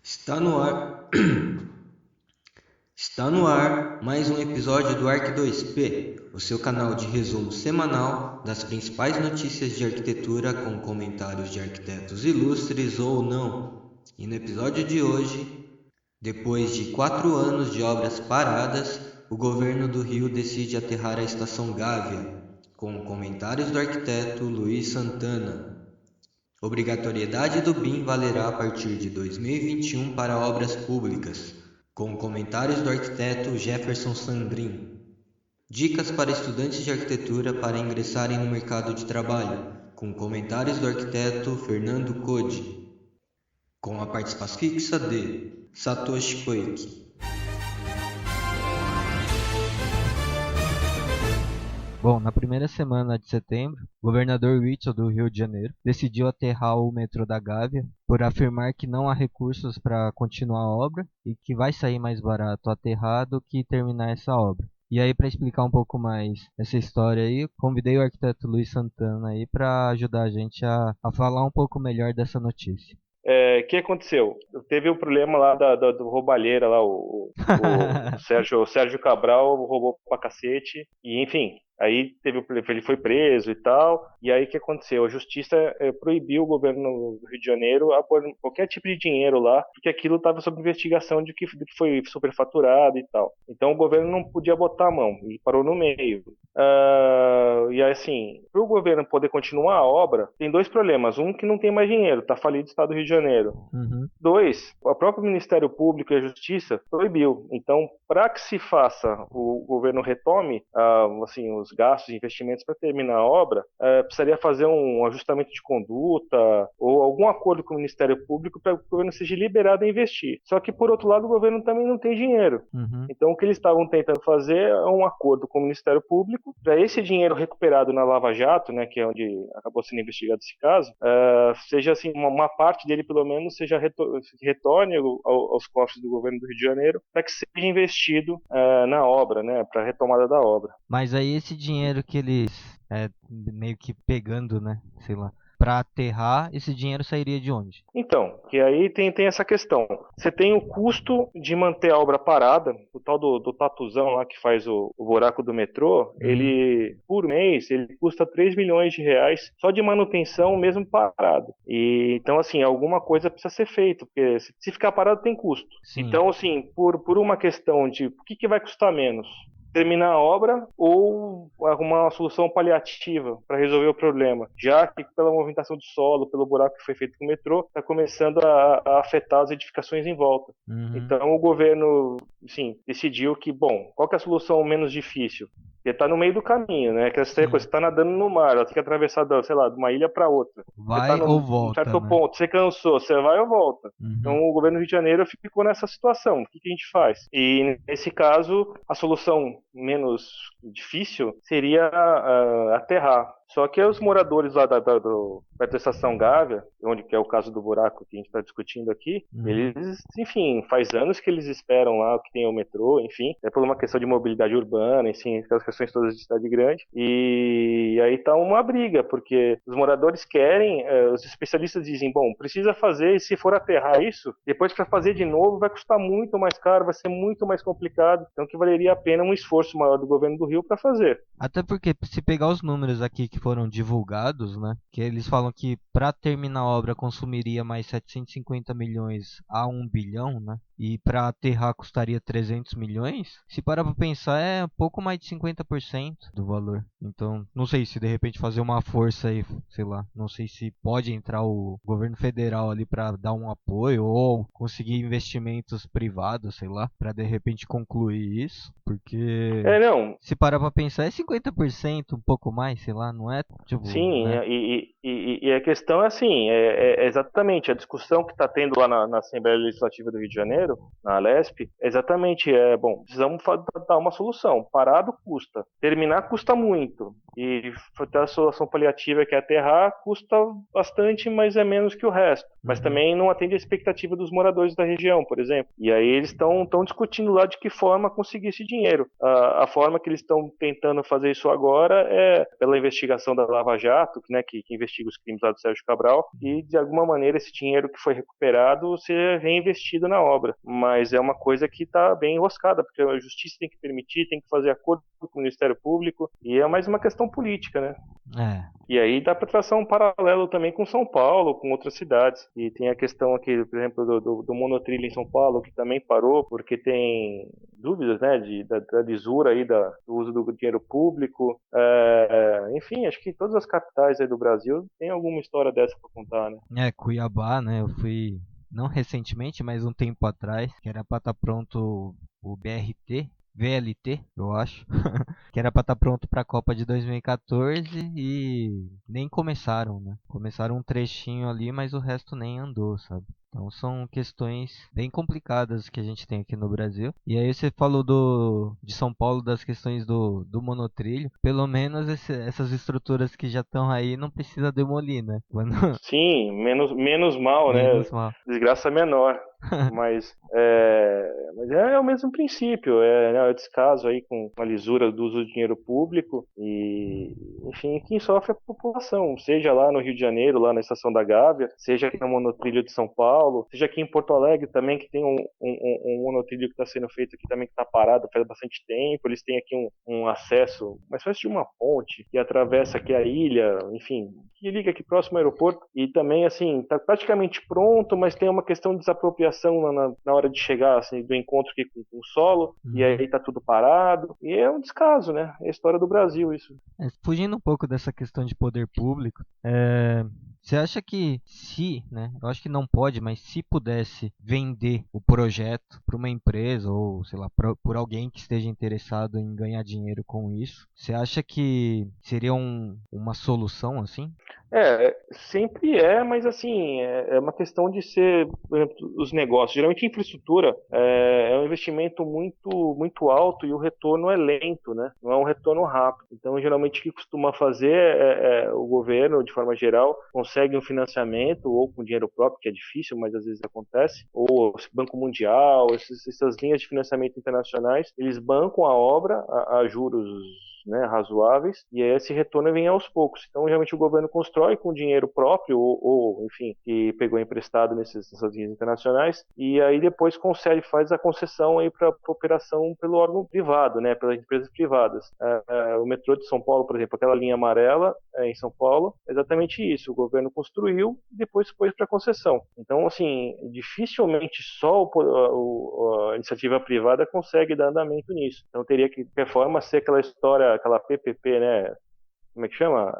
Está no ar. Está no ar mais um episódio do Arq 2P, o seu canal de resumo semanal das principais notícias de arquitetura com comentários de arquitetos ilustres ou não. E no episódio de hoje, depois de 4 anos de obras paradas, o governo do Rio decide aterrar a estação Gávea, com comentários do arquiteto Luiz Santana. Obrigatoriedade do BIM valerá a partir de 2021 para obras públicas, com comentários do arquiteto Jefferson Sandrin. Dicas para estudantes de arquitetura para ingressarem no mercado de trabalho, com comentários do arquiteto Fernando Code, com a participação fixa de Satoshi Koike. Bom, na primeira semana de setembro, o governador Witzel do Rio de Janeiro decidiu aterrar o metrô da Gávea por afirmar que não há recursos para continuar a obra e que vai sair mais barato aterrar do que terminar essa obra. E aí, para explicar um pouco mais essa história aí, convidei o arquiteto Luiz Santana aí para ajudar a gente a falar um pouco melhor dessa notícia. O que aconteceu? Teve o problema lá do roubalheira lá, o Sérgio Cabral roubou pra cacete, e enfim, aí ele foi preso e tal, e aí o que aconteceu? A justiça proibiu o governo do Rio de Janeiro a pôr qualquer tipo de dinheiro lá, porque aquilo estava sob investigação de que foi superfaturado e tal. Então o governo não podia botar a mão, e parou no meio. E assim, para o governo poder continuar a obra, tem dois problemas. Um, que não tem mais dinheiro, está falido o Estado do Rio de Janeiro. Uhum. Dois, o próprio Ministério Público e a Justiça proibiu. Então, para que se faça, o governo retome assim, os gastos e investimentos para terminar a obra, precisaria fazer um ajustamento de conduta ou algum acordo com o Ministério Público para que o governo seja liberado a investir. Só que, por outro lado, o governo também não tem dinheiro. Uhum. Então, o que eles estavam tentando fazer é um acordo com o Ministério Público para esse dinheiro recuperado na Lava Jato, né, que é onde acabou sendo investigado esse caso, seja assim, uma parte dele pelo menos retorne aos cofres do governo do Rio de Janeiro para que seja investido na obra, né, para a retomada da obra. Mas aí esse dinheiro que eles meio que pegando, né, sei lá, para aterrar, esse dinheiro sairia de onde? Então, que aí tem essa questão. Você tem o custo de manter a obra parada, o tal do tatuzão lá que faz o buraco do metrô, ele, por mês, ele custa 3 milhões de reais só de manutenção mesmo parado. E, então, assim, alguma coisa precisa ser feita, porque se ficar parado tem custo. Sim. Então, assim, por uma questão de o que vai custar menos? Terminar a obra ou arrumar uma solução paliativa para resolver o problema, já que pela movimentação do solo, pelo buraco que foi feito com o metrô, está começando a afetar as edificações em volta. Uhum. Então o governo, sim, decidiu que, bom, qual que é a solução menos difícil? Porque está no meio do caminho, né? Que essa coisa, você está nadando no mar, ela tem que atravessar, sei lá, de uma ilha para outra. Vai você tá ou volta, um certo né? ponto, você cansou, você vai ou volta. Uhum. Então o governo do Rio de Janeiro ficou nessa situação. O que a gente faz? E nesse caso, a solução menos difícil seria aterrar. Só que os moradores lá perto da estação Gávea, onde que é o caso do buraco que a gente está discutindo aqui, eles, enfim, faz anos que eles esperam lá que tem o metrô, enfim, é por uma questão de mobilidade urbana, enfim, aquelas questões todas de cidade grande. E aí tá uma briga, porque os moradores querem, os especialistas dizem, bom, precisa fazer, e se for aterrar isso, depois para fazer de novo vai custar muito mais caro, vai ser muito mais complicado, então que valeria a pena um esforço maior do governo do Rio para fazer. Até porque, se pegar os números aqui que foram divulgados, né, que eles falam que para terminar a obra consumiria mais 750 milhões a 1 bilhão, né, e para aterrar custaria 300 milhões, se parar para pensar é pouco mais de 50% do valor. Então, não sei se de repente fazer uma força aí, sei lá, não sei se pode entrar o governo federal ali para dar um apoio ou conseguir investimentos privados, sei lá, para de repente concluir isso, porque não. Se parar para pensar é 50%, um pouco mais, sei lá, não é tipo, sim, né? e a questão é assim, é exatamente a discussão que está tendo lá na Assembleia Legislativa do Rio de Janeiro, na Alesp, exatamente, bom, precisamos dar uma solução, parado custa, terminar custa muito, e ter a solução paliativa que é aterrar custa bastante, mas é menos que o resto, mas também não atende a expectativa dos moradores da região, por exemplo, e aí eles estão discutindo lá de que forma conseguir esse dinheiro. A forma que eles estão tentando fazer isso agora é pela investigação da Lava Jato, né, que investiga os crimes lá do Sérgio Cabral, e de alguma maneira esse dinheiro que foi recuperado ser reinvestido na obra. Mas é uma coisa que está bem enroscada, porque a justiça tem que permitir, tem que fazer acordo com o Ministério Público, e é mais uma questão política, né? E aí dá para traçar um paralelo também com São Paulo, com outras cidades. E tem a questão aqui, por exemplo, do monotrilho em São Paulo, que também parou, porque tem dúvidas, né, da lisura aí do uso do dinheiro público. Enfim, acho que todas as capitais aí do Brasil tem alguma história dessa para contar, né? Cuiabá, né? Eu fui, não recentemente, mas um tempo atrás, que era para estar pronto o BRT, VLT, eu acho, que era para estar pronto para a Copa de 2014 e nem começaram, né? Começaram um trechinho ali, mas o resto nem andou, sabe? Então são questões bem complicadas que a gente tem aqui no Brasil. E aí você falou de São Paulo, das questões do monotrilho. Pelo menos essas estruturas que já estão aí não precisa demolir, né? Sim, menos mal, menos né? mal. Desgraça menor. Mas é o mesmo princípio, né, o descaso aí com a lisura do uso do dinheiro público e, enfim, quem sofre é a população, seja lá no Rio de Janeiro, lá na Estação da Gávea, seja aqui no monotrilho de São Paulo, seja aqui em Porto Alegre também, que tem um monotrilho que está sendo feito aqui também, que está parado faz bastante tempo, eles têm aqui um acesso, uma espécie de uma ponte que atravessa aqui a ilha, enfim, que liga aqui próximo ao aeroporto e também, assim, está praticamente pronto, mas tem uma questão de desapropriação na hora de chegar, assim, do encontro aqui com o solo, e aí tá tudo parado, e é um descaso, né? É a história do Brasil, isso. Fugindo um pouco dessa questão de poder público, você acha que né, eu acho que não pode, mas se pudesse vender o projeto para uma empresa ou, sei lá, por alguém que esteja interessado em ganhar dinheiro com isso, você acha que seria uma solução assim? Sempre mas assim, é uma questão de ser, por exemplo, os negócios. Geralmente infraestrutura é um investimento muito, muito alto e o retorno é lento, né? Não é um retorno rápido. Então, geralmente o que costuma fazer o governo, de forma geral, consegue um financiamento ou com dinheiro próprio, que é difícil, mas às vezes acontece, ou Banco Mundial, essas linhas de financiamento internacionais, eles bancam a obra a juros, né, razoáveis, e aí esse retorno vem aos poucos. Então, geralmente o governo constrói com dinheiro próprio ou enfim, que pegou emprestado nessas linhas internacionais, e aí depois faz a concessão aí para operação pelo órgão privado, né, pelas empresas privadas. O metrô de São Paulo, por exemplo, aquela linha amarela em São Paulo, é exatamente isso. O governo construiu e depois foi para concessão. Então, assim, dificilmente só a iniciativa privada consegue dar andamento nisso. Então, teria que, de qualquer forma, ser aquela história, aquela PPP, né? Como é que chama?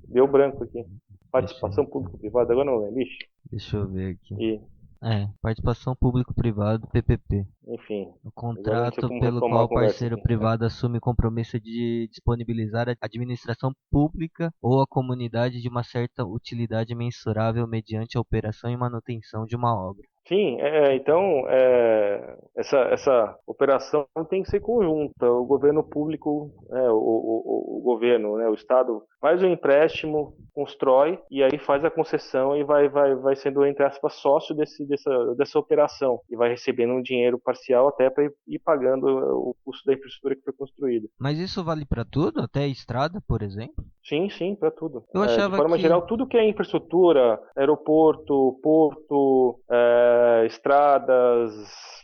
Deu branco aqui. Participação público-privada, agora não lembro. Deixa eu ver aqui. E, participação público-privado, PPP. enfim. O contrato pelo qual o parceiro privado assume compromisso de disponibilizar a administração pública ou a comunidade de uma certa utilidade mensurável mediante a operação e manutenção de uma obra. Sim, então essa operação tem que ser conjunta. O governo público, o governo, né, o Estado faz o empréstimo, constrói e aí faz a concessão e vai sendo, entre aspas, sócio dessa operação e vai recebendo um dinheiro parcial até para ir pagando o custo da infraestrutura que foi construída. Mas isso vale para tudo? Até a estrada, por exemplo? Sim, para tudo. Eu achava de forma geral, tudo que é infraestrutura, aeroporto, porto, estradas,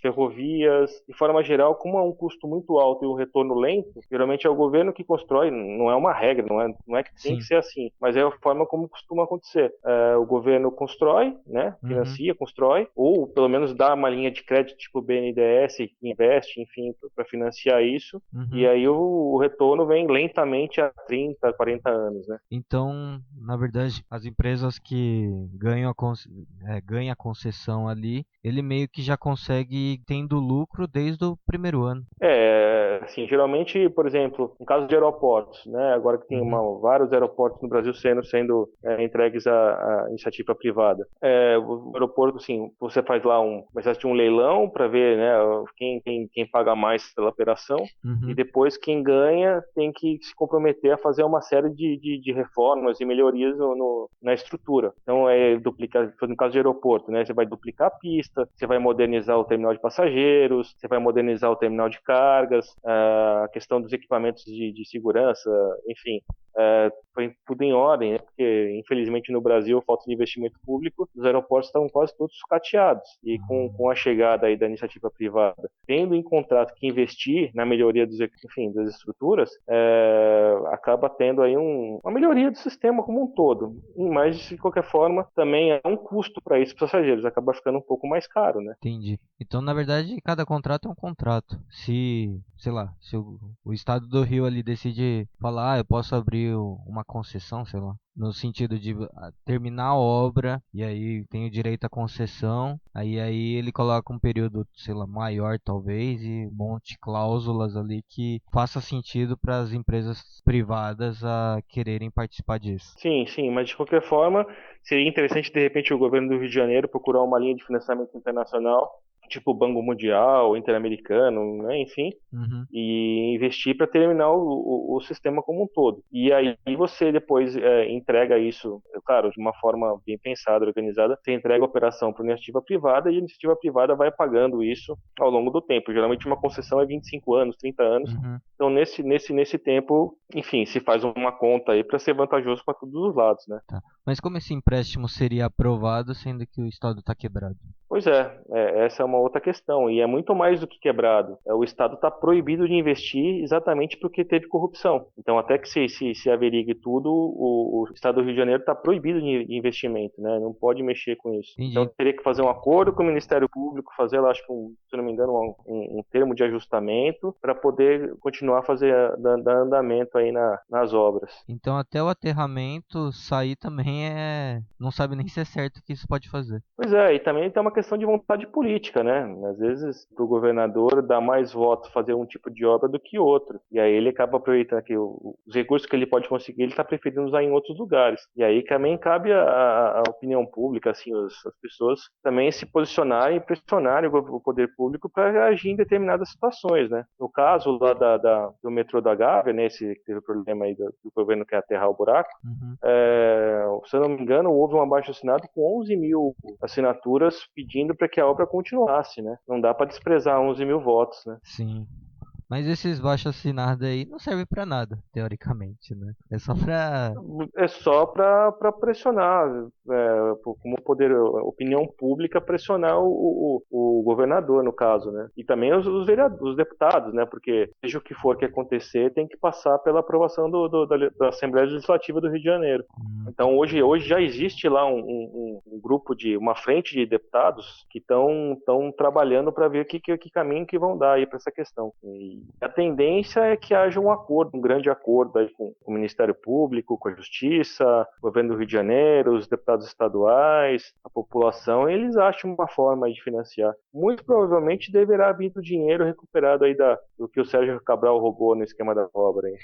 ferrovias, de forma geral, como é um custo muito alto e um retorno lento, geralmente é o governo que constrói, não é uma regra, não é que tem que ser assim, mas é a forma como costuma acontecer. O governo constrói, né, financia, constrói, ou pelo menos dá uma linha de crédito tipo BNDES, que investe, enfim, para financiar isso, e aí o retorno vem lentamente a 30, 40 anos, né? Então, na verdade, as empresas que ganham a concessão ali, ele meio que já consegue ir tendo lucro desde o primeiro ano. Assim, geralmente, por exemplo, no caso de aeroportos, né, agora que tem vários aeroportos no Brasil sendo entregues à iniciativa privada. O aeroporto, assim, você faz lá uma espécie de um leilão para ver, né, quem paga mais pela operação, e depois quem ganha tem que se comprometer a fazer uma série de reformas e melhorias na estrutura. Então, duplicar, no caso de aeroporto, né, você vai duplicar a pista, você vai modernizar o terminal de passageiros, você vai modernizar o terminal de cargas, a questão dos equipamentos de segurança, enfim, foi tudo em ordem, né, porque infelizmente no Brasil, falta de investimento público, os aeroportos estão quase todos sucateados, e com a chegada aí da iniciativa privada, tendo em contrato que investir na melhoria das estruturas, acaba tendo aí uma melhoria do sistema como um todo, mas de qualquer forma também é um custo para esses passageiros, acaba ficando um pouco mais caro, né? Entendi. Então, na verdade, cada contrato é um contrato. Se, sei lá, se o estado do Rio ali decide falar, eu posso abrir uma concessão, sei lá, no sentido de terminar a obra e aí tem o direito à concessão, aí ele coloca um período, sei lá, maior talvez e um monte de cláusulas ali que faça sentido para as empresas privadas a quererem participar disso. Sim, mas de qualquer forma seria interessante de repente o governo do Rio de Janeiro procurar uma linha de financiamento internacional, tipo o Banco Mundial, Interamericano, né, enfim, e investir para terminar o sistema como um todo. E aí você depois entrega isso, claro, de uma forma bem pensada, organizada, você entrega a operação para a iniciativa privada e a iniciativa privada vai pagando isso ao longo do tempo. Geralmente uma concessão é 25 anos, 30 anos. Então nesse tempo, enfim, se faz uma conta aí para ser vantajoso para todos os lados, né? Tá. Mas como esse empréstimo seria aprovado sendo que o Estado está quebrado? Pois essa é uma outra questão, e é muito mais do que quebrado. O Estado está proibido de investir exatamente porque teve corrupção. Então, até que se averigue tudo, o Estado do Rio de Janeiro está proibido de investimento, né? Não pode mexer com isso. Entendi. Então, teria que fazer um acordo com o Ministério Público, fazer, acho que, se não me engano, um termo de ajustamento para poder continuar a dar andamento aí nas obras. Então, até o aterramento sair também não sabe nem se é certo que isso pode fazer. Pois e também tem uma questão de vontade política, né? Às vezes, para o governador dá mais votos fazer um tipo de obra do que outro. E aí ele acaba aproveitando que os recursos que ele pode conseguir, ele está preferindo usar em outros lugares. E aí também cabe a opinião pública, assim, as pessoas também se posicionarem e pressionarem o poder público para agir em determinadas situações, né? No caso lá do metrô da Gávea, né, esse que teve o problema aí do governo que é aterrar o buraco, se eu não me engano, houve um abaixo-assinado com 11 mil assinaturas pedindo para que a obra continuasse, né? Não dá para desprezar 11 mil votos, né? Sim. Mas esses baixo-assinados aí não servem pra nada, teoricamente, né? É só pra... É só para pressionar, como poder, opinião pública, pressionar o governador, no caso, né? E também os vereadores, os deputados, né? Porque seja o que for que acontecer, tem que passar pela aprovação da Assembleia Legislativa do Rio de Janeiro. Então, hoje já existe lá um grupo uma frente de deputados que estão trabalhando para ver que caminho que vão dar aí para essa questão. E a tendência é que haja um acordo, um grande acordo aí com o Ministério Público, com a Justiça, o governo do Rio de Janeiro, os deputados estaduais, a população, e eles acham uma forma de financiar. Muito provavelmente deverá vir do dinheiro recuperado aí do que o Sérgio Cabral roubou no esquema da obra aí.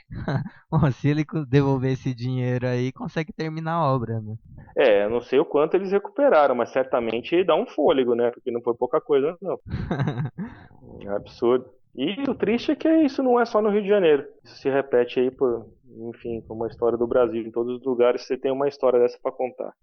Bom, se ele devolver esse dinheiro aí, consegue terminar a obra, né? Eu não sei o quanto eles recuperaram, mas certamente dá um fôlego, né? Porque não foi pouca coisa, não. É absurdo. E o triste é que isso não é só no Rio de Janeiro. Isso se repete aí enfim, como a história do Brasil. Em todos os lugares você tem uma história dessa para contar.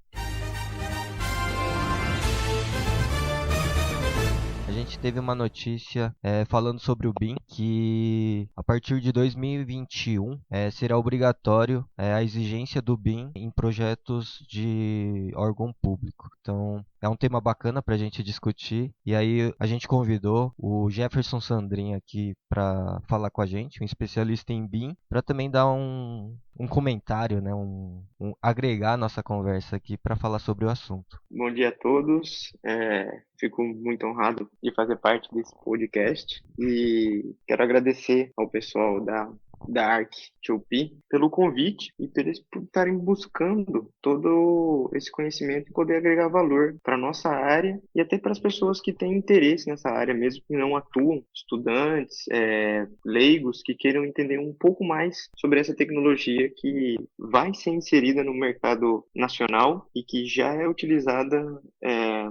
A gente teve uma notícia falando sobre o BIM, que a partir de 2021 será obrigatório a exigência do BIM em projetos de órgão público. Então, é um tema bacana para a gente discutir. E aí a gente convidou o Jefferson Sandrin aqui para falar com a gente, um especialista em BIM, para também dar um comentário, né, agregar a nossa conversa aqui para falar sobre o assunto. Bom dia a todos. Fico muito honrado de fazer parte desse podcast e quero agradecer ao pessoal da ARC-TOP pelo convite e por eles estarem buscando todo esse conhecimento e poder agregar valor para a nossa área e até para as pessoas que têm interesse nessa área, mesmo que não atuam, estudantes, leigos, que queiram entender um pouco mais sobre essa tecnologia que vai ser inserida no mercado nacional e que já é utilizada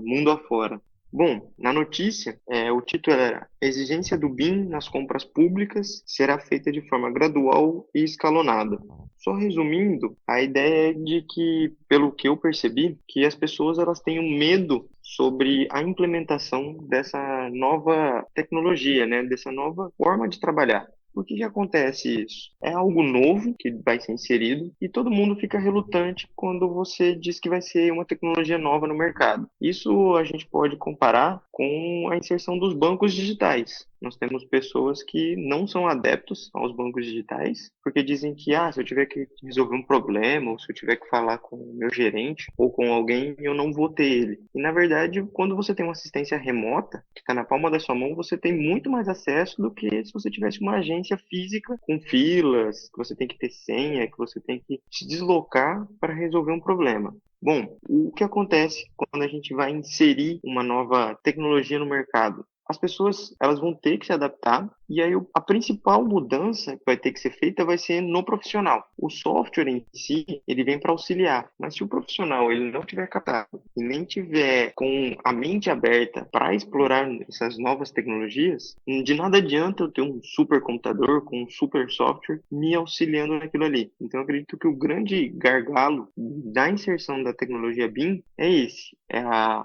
mundo afora. Bom, na notícia, o título era "Exigência do BIM nas compras públicas será feita de forma gradual e escalonada". Só resumindo, a ideia é de que, pelo que eu percebi, que as pessoas elas têm um medo sobre a implementação dessa nova tecnologia, né? Dessa nova forma de trabalhar. Por que que acontece isso? É algo novo que vai ser inserido e todo mundo fica relutante quando você diz que vai ser uma tecnologia nova no mercado. Isso a gente pode comparar com a inserção dos bancos digitais. Nós temos pessoas que não são adeptos aos bancos digitais, porque dizem que, se eu tiver que resolver um problema, ou se eu tiver que falar com o meu gerente ou com alguém, eu não vou ter ele. E, na verdade, quando você tem uma assistência remota, que está na palma da sua mão, você tem muito mais acesso do que se você tivesse uma agência física com filas, que você tem que ter senha, que você tem que se deslocar para resolver um problema. Bom, o que acontece quando a gente vai inserir uma nova tecnologia no mercado? As pessoas elas vão ter que se adaptar e aí a principal mudança que vai ter que ser feita vai ser no profissional. O software em si, ele vem para auxiliar, mas se o profissional ele não tiver capacitado e nem tiver com a mente aberta para explorar essas novas tecnologias, de nada adianta eu ter um super computador com um super software me auxiliando naquilo ali. Então eu acredito que o grande gargalo da inserção da tecnologia BIM é esse,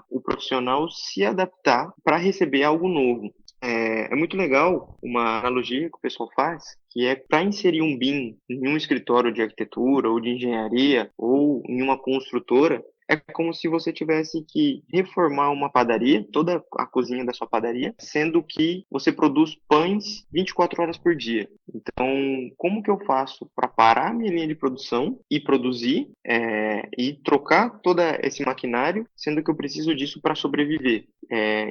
o profissional se adaptar para receber algo novo. É muito legal uma analogia que o pessoal faz, que é para inserir um BIM em um escritório de arquitetura ou de engenharia ou em uma construtora, é como se você tivesse que reformar uma padaria, toda a cozinha da sua padaria, sendo que você produz pães 24 horas por dia. Então, como que eu faço para parar a minha linha de produção e produzir e trocar todo esse maquinário, sendo que eu preciso disso para sobreviver?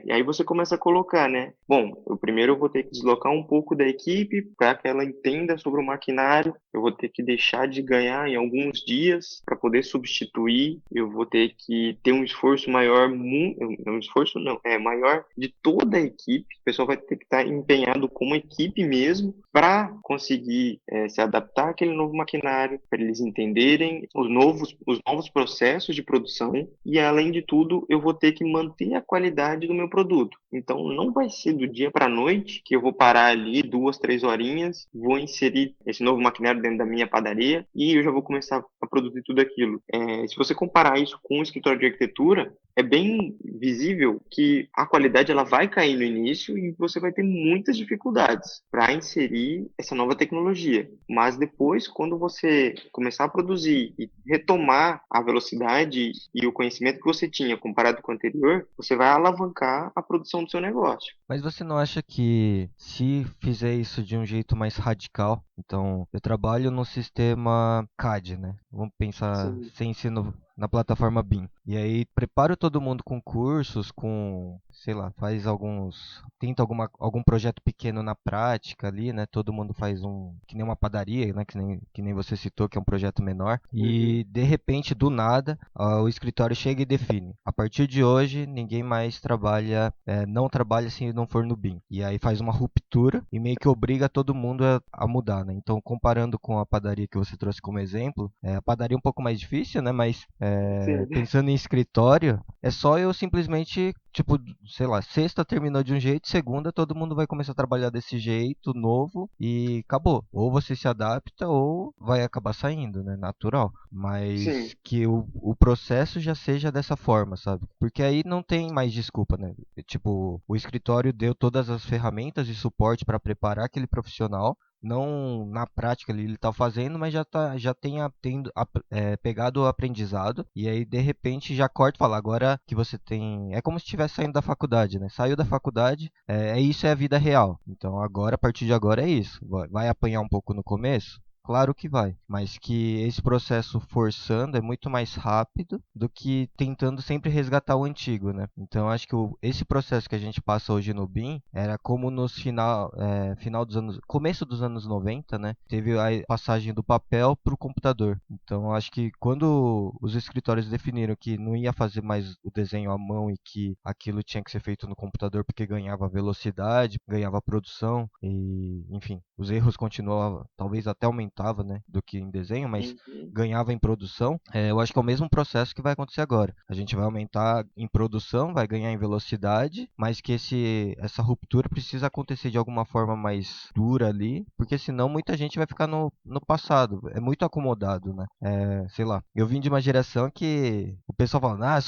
E aí você começa a colocar, né? Bom, eu vou ter que deslocar um pouco da equipe para que ela entenda sobre o maquinário, eu vou ter que deixar de ganhar em alguns dias para poder substituir, eu vou ter que ter um esforço maior, maior de toda a equipe. O pessoal vai ter que estar empenhado como equipe mesmo para conseguir se adaptar àquele novo maquinário, para eles entenderem os novos processos de produção e, além de tudo, eu vou ter que manter a qualidade do meu produto. Então, não vai ser do dia para a noite que eu vou parar ali 2, 3 horinhas, vou inserir esse novo maquinário dentro da minha padaria e eu já vou começar a produzir tudo aquilo. Se você comparar isso com o escritório de arquitetura, é bem visível que a qualidade ela vai cair no início e você vai ter muitas dificuldades para inserir essa nova tecnologia. Mas depois, quando você começar a produzir e retomar a velocidade e o conhecimento que você tinha comparado com o anterior, você vai alavancar a produção do seu negócio. Mas você não acha que se fizer isso de um jeito mais radical, então eu trabalho no sistema CAD, né? Vamos pensar Sim. sem ensino na plataforma BIM. E aí preparo todo mundo com cursos, sei lá, tenta algum projeto pequeno na prática ali, né? Todo mundo faz que nem uma padaria, né? Que nem você citou, que é um projeto menor. E de repente, do nada, o escritório chega e define: a partir de hoje, ninguém mais não trabalha se não for no BIM. E aí faz uma ruptura e meio que obriga todo mundo a mudar, né? Então, comparando com a padaria que você trouxe como exemplo, a padaria é um pouco mais difícil, né? Mas pensando em escritório, é só eu simplesmente, tipo, sei lá, sexta terminou de um jeito, segunda todo mundo vai começar a trabalhar desse jeito novo e acabou. Ou você se adapta ou vai acabar saindo, né? Natural. Mas Sim. que o processo já seja dessa forma, sabe? Porque aí não tem mais desculpa, né? Tipo, o escritório deu todas as ferramentas e suporte para preparar aquele profissional. Não na prática ele está fazendo, mas já tem pegado o aprendizado e aí de repente já corta e fala: agora que você tem, é como se estivesse saindo da faculdade, né? Saiu da faculdade, isso é a vida real. Então agora, a partir de agora é isso. Vai apanhar um pouco no começo? Claro que vai, mas que esse processo forçando é muito mais rápido do que tentando sempre resgatar o antigo, né? Então acho que esse processo que a gente passa hoje no BIM era como no começo dos anos 90, né? Teve a passagem do papel para o computador. Então acho que quando os escritórios definiram que não ia fazer mais o desenho à mão e que aquilo tinha que ser feito no computador porque ganhava velocidade, ganhava produção e, enfim, os erros continuavam, talvez até aumentando adiantava, né, do que em desenho, mas Uhum. ganhava em produção. Eu acho que é o mesmo processo que vai acontecer agora. A gente vai aumentar em produção, vai ganhar em velocidade, mas que essa ruptura precisa acontecer de alguma forma mais dura ali, porque senão muita gente vai ficar no passado. É muito acomodado, né? Sei lá. Eu vim de uma geração que o pessoal fala,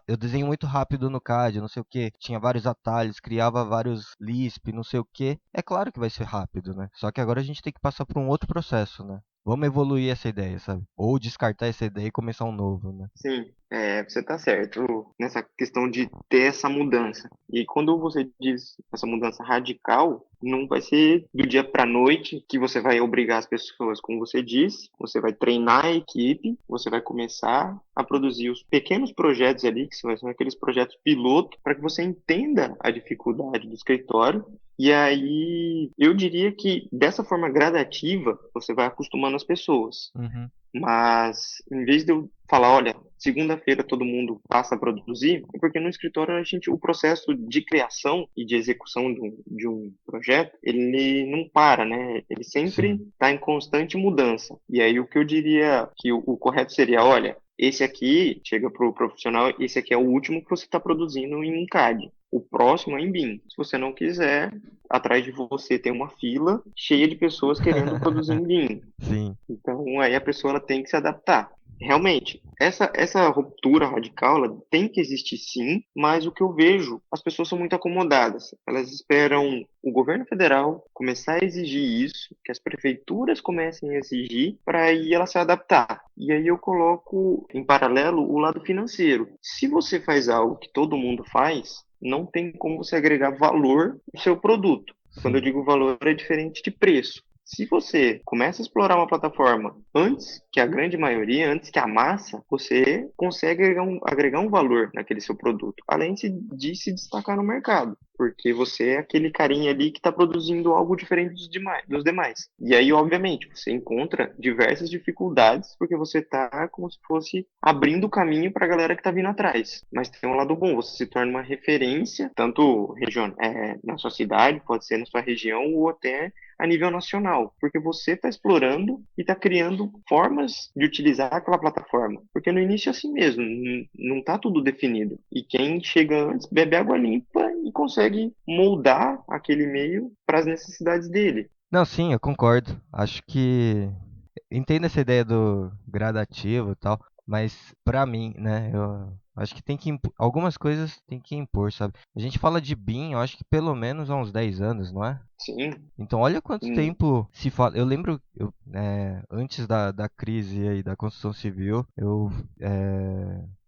eu desenho muito rápido no CAD, não sei o que. Tinha vários atalhos, criava vários Lisp, não sei o que. É claro que vai ser rápido, né? Só que agora a gente tem que passar por um outro processo, né? Vamos evoluir essa ideia, sabe? Ou descartar essa ideia e começar um novo, né? Sim, você está certo nessa questão de ter essa mudança. E quando você diz essa mudança radical, não vai ser do dia para a noite que você vai obrigar as pessoas, como você disse, você vai treinar a equipe, você vai começar a produzir os pequenos projetos ali, que são aqueles projetos piloto, para que você entenda a dificuldade do escritório. E aí, eu diria que dessa forma gradativa, você vai acostumando as pessoas. Uhum. Mas, em vez de eu falar, olha, segunda-feira todo mundo passa a produzir, é porque no escritório o processo de criação e de execução de um projeto, ele não para, né? Ele sempre Sim. está em constante mudança. E aí, o que eu diria que o correto seria, olha, esse aqui, chega para o profissional, esse aqui é o último que você está produzindo em CAD. O próximo é em BIM. Se você não quiser, atrás de você tem uma fila cheia de pessoas querendo produzir em BIM. Sim. Então, aí a pessoa ela tem que se adaptar. Realmente, essa ruptura radical ela tem que existir sim, mas o que eu vejo, as pessoas são muito acomodadas. Elas esperam o governo federal começar a exigir isso, que as prefeituras comecem a exigir, para aí ela se adaptar. E aí eu coloco em paralelo o lado financeiro. Se você faz algo que todo mundo faz, não tem como você agregar valor no seu produto. Quando eu Sim. digo valor, é diferente de preço. Se você começa a explorar uma plataforma antes que a grande maioria, antes que a massa, você consegue agregar um valor naquele seu produto, além de se destacar no mercado, porque você é aquele carinha ali que está produzindo algo diferente dos demais. E aí, obviamente, você encontra diversas dificuldades, porque você está como se fosse abrindo o caminho para a galera que está vindo atrás. Mas tem um lado bom, você se torna uma referência, tanto na sua cidade, pode ser na sua região, ou até a nível nacional, porque você está explorando e está criando formas de utilizar aquela plataforma, porque no início é assim mesmo, não está tudo definido, e quem chega antes bebe água limpa e consegue moldar aquele meio para as necessidades dele. Não, sim, eu concordo. Acho que entendo essa ideia do gradativo e tal, mas pra mim, né, eu acho que tem que algumas coisas tem que impor, sabe? A gente fala de BIM, eu acho que pelo menos há uns 10 anos, não é? Sim. Então olha quanto Hum. tempo se fala. Eu lembro, antes da crise aí da construção civil, eu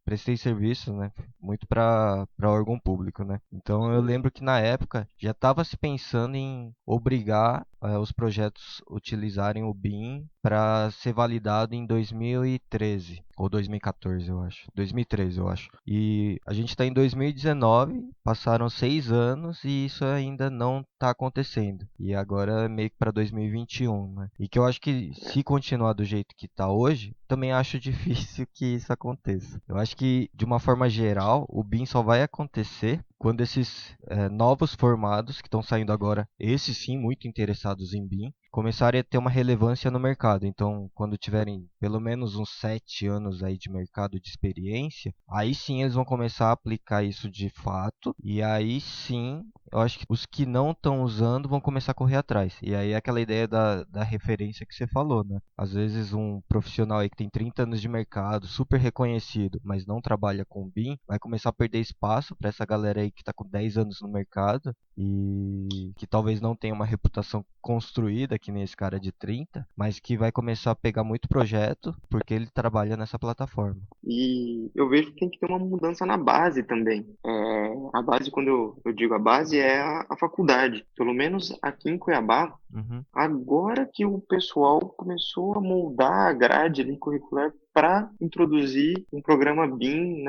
prestei serviço, né, muito para órgão público, né? Então eu lembro que na época já estava se pensando em obrigar os projetos utilizarem o BIM para ser validado em 2013 ou 2014, eu acho. 2013, eu acho. E a gente está em 2019, passaram 6 anos e isso ainda não está acontecendo. E agora é meio que para 2021, né? E que eu acho que se continuar do jeito que está hoje, também acho difícil que isso aconteça. Eu acho que, de uma forma geral, o BIM só vai acontecer quando esses novos formados que estão saindo agora, esses sim muito interessados em BIM, começarem a ter uma relevância no mercado. Então, quando tiverem pelo menos uns 7 anos aí de mercado de experiência, aí sim eles vão começar a aplicar isso de fato, e aí sim eu acho que os que não estão usando vão começar a correr atrás. E aí é aquela ideia da referência que você falou, né? Às vezes um profissional aí que tem 30 anos de mercado, super reconhecido, mas não trabalha com BIM, vai começar a perder espaço para essa galera aí que está com 10 anos no mercado e que talvez não tenha uma reputação construída, que nem esse cara de 30, mas que vai começar a pegar muito projeto porque ele trabalha nessa plataforma. E eu vejo que tem que ter uma mudança na base também. A base, quando eu digo a base, é a faculdade. Pelo menos aqui em Cuiabá, Uhum. agora que o pessoal começou a moldar a grade ali curricular para introduzir um programa BIM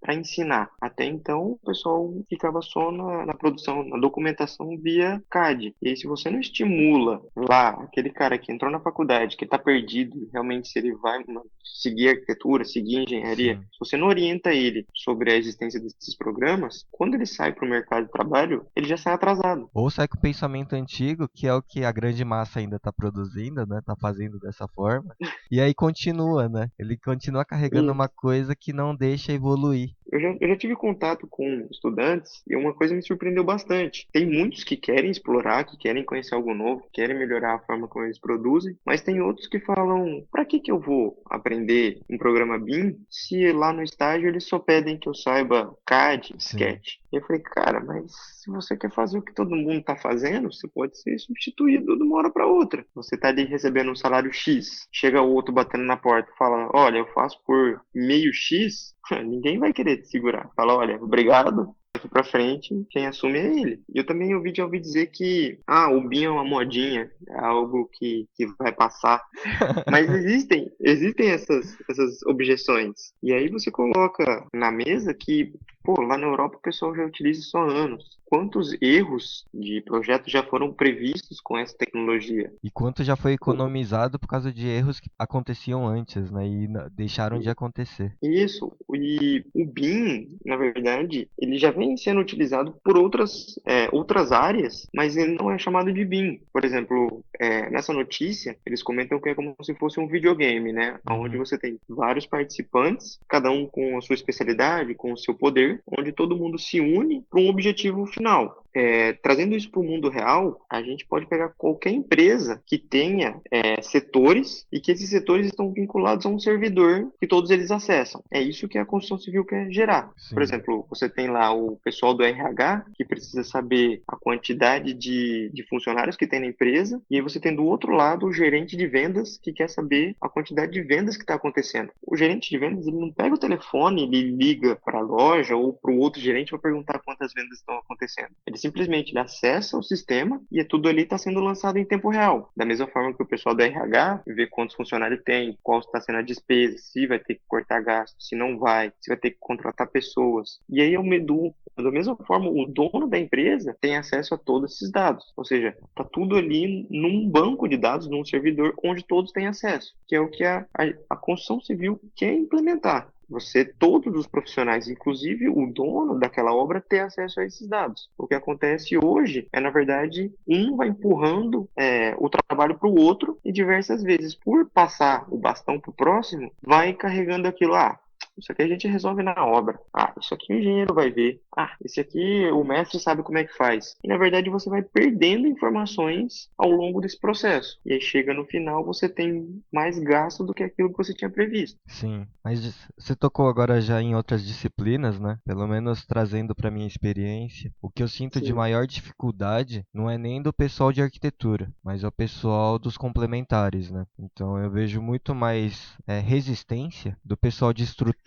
para ensinar. Até então, o pessoal ficava só na produção, na documentação via CAD. E aí, se você não estimula lá aquele cara que entrou na faculdade, que está perdido, realmente se ele vai seguir arquitetura, seguir engenharia, Sim. se você não orienta ele sobre a existência desses programas, quando ele sai para o mercado de trabalho, ele já sai atrasado. Ou sai com o pensamento antigo, que é o que a grande massa ainda tá produzindo, né? Tá fazendo dessa forma. E aí continua, né? Ele continua carregando E uma coisa que não deixa evoluir. eu já tive contato com estudantes e uma coisa me surpreendeu bastante. Tem muitos que querem explorar, que querem conhecer algo novo, que querem melhorar a forma como eles produzem, mas tem outros que falam: para que eu vou aprender um programa BIM se lá no estágio eles só pedem que eu saiba CAD, Sim. Sketch? E eu falei: cara, mas se você quer fazer o que todo mundo está fazendo, você pode ser substituído de uma hora para outra. Você está ali recebendo um salário X, chega o outro batendo na porta e fala: olha, eu faço por meio X. Ninguém vai querer te segurar. Fala: olha, obrigado. Daqui pra frente, quem assume é ele. E eu também já ouvi dizer que o BIM é uma modinha, é algo que vai passar. Mas existem essas objeções. E aí você coloca na mesa que, pô, lá na Europa o pessoal já utiliza isso há anos. Quantos erros de projetos já foram previstos com essa tecnologia? E quanto já foi economizado por causa de erros que aconteciam antes, né? E deixaram de acontecer. Isso, e o BIM, na verdade, ele já vem sendo utilizado por outras áreas, mas ele não é chamado de BIM. Por exemplo, nessa notícia, eles comentam que é como se fosse um videogame, né? Onde Uhum. você tem vários participantes, cada um com a sua especialidade, com o seu poder, onde todo mundo se une para um objetivo final. Trazendo isso para o mundo real, a gente pode pegar qualquer empresa que tenha setores e que esses setores estão vinculados a um servidor que todos eles acessam. É isso que a construção civil quer gerar. Por Sim. exemplo, você tem lá o pessoal do RH, que precisa saber a quantidade de funcionários que tem na empresa, e aí você tem do outro lado o gerente de vendas, que quer saber a quantidade de vendas que está acontecendo. O gerente de vendas, ele não pega o telefone, ele liga para a loja ou para o outro gerente para perguntar quantas vendas estão acontecendo. Ele simplesmente acessa o sistema e tudo ali está sendo lançado em tempo real. Da mesma forma que o pessoal do RH vê quantos funcionários tem, qual está sendo a despesa, se vai ter que cortar gasto, se não vai, se vai ter que contratar pessoas. E aí da mesma forma, o dono da empresa tem acesso a todos esses dados. Ou seja, está tudo ali num banco de dados, num servidor onde todos têm acesso, que é o que a construção civil quer implementar. Todos os profissionais, inclusive o dono daquela obra, ter acesso a esses dados. O que acontece hoje na verdade, um vai empurrando o trabalho para o outro e diversas vezes, por passar o bastão para o próximo, vai carregando aquilo. Isso aqui a gente resolve na obra. Isso aqui o engenheiro vai ver. Esse aqui o mestre sabe como é que faz. E na verdade você vai perdendo informações ao longo desse processo. E aí chega no final, você tem mais gasto do que aquilo que você tinha previsto. Sim, mas você tocou agora já em outras disciplinas, né? Pelo menos trazendo para minha experiência, o que eu sinto de Sim. maior dificuldade não é nem do pessoal de arquitetura, mas é o pessoal dos complementares, né? Então eu vejo muito mais resistência do pessoal de estrutura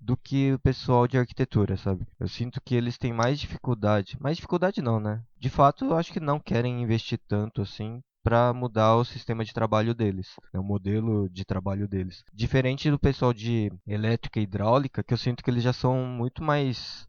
do que o pessoal de arquitetura, sabe? Eu sinto que eles têm mais dificuldade não, né? De fato, eu acho que não querem investir tanto assim para mudar o sistema de trabalho deles, né, o modelo de trabalho deles. Diferente do pessoal de elétrica e hidráulica, que eu sinto que eles já estão muito mais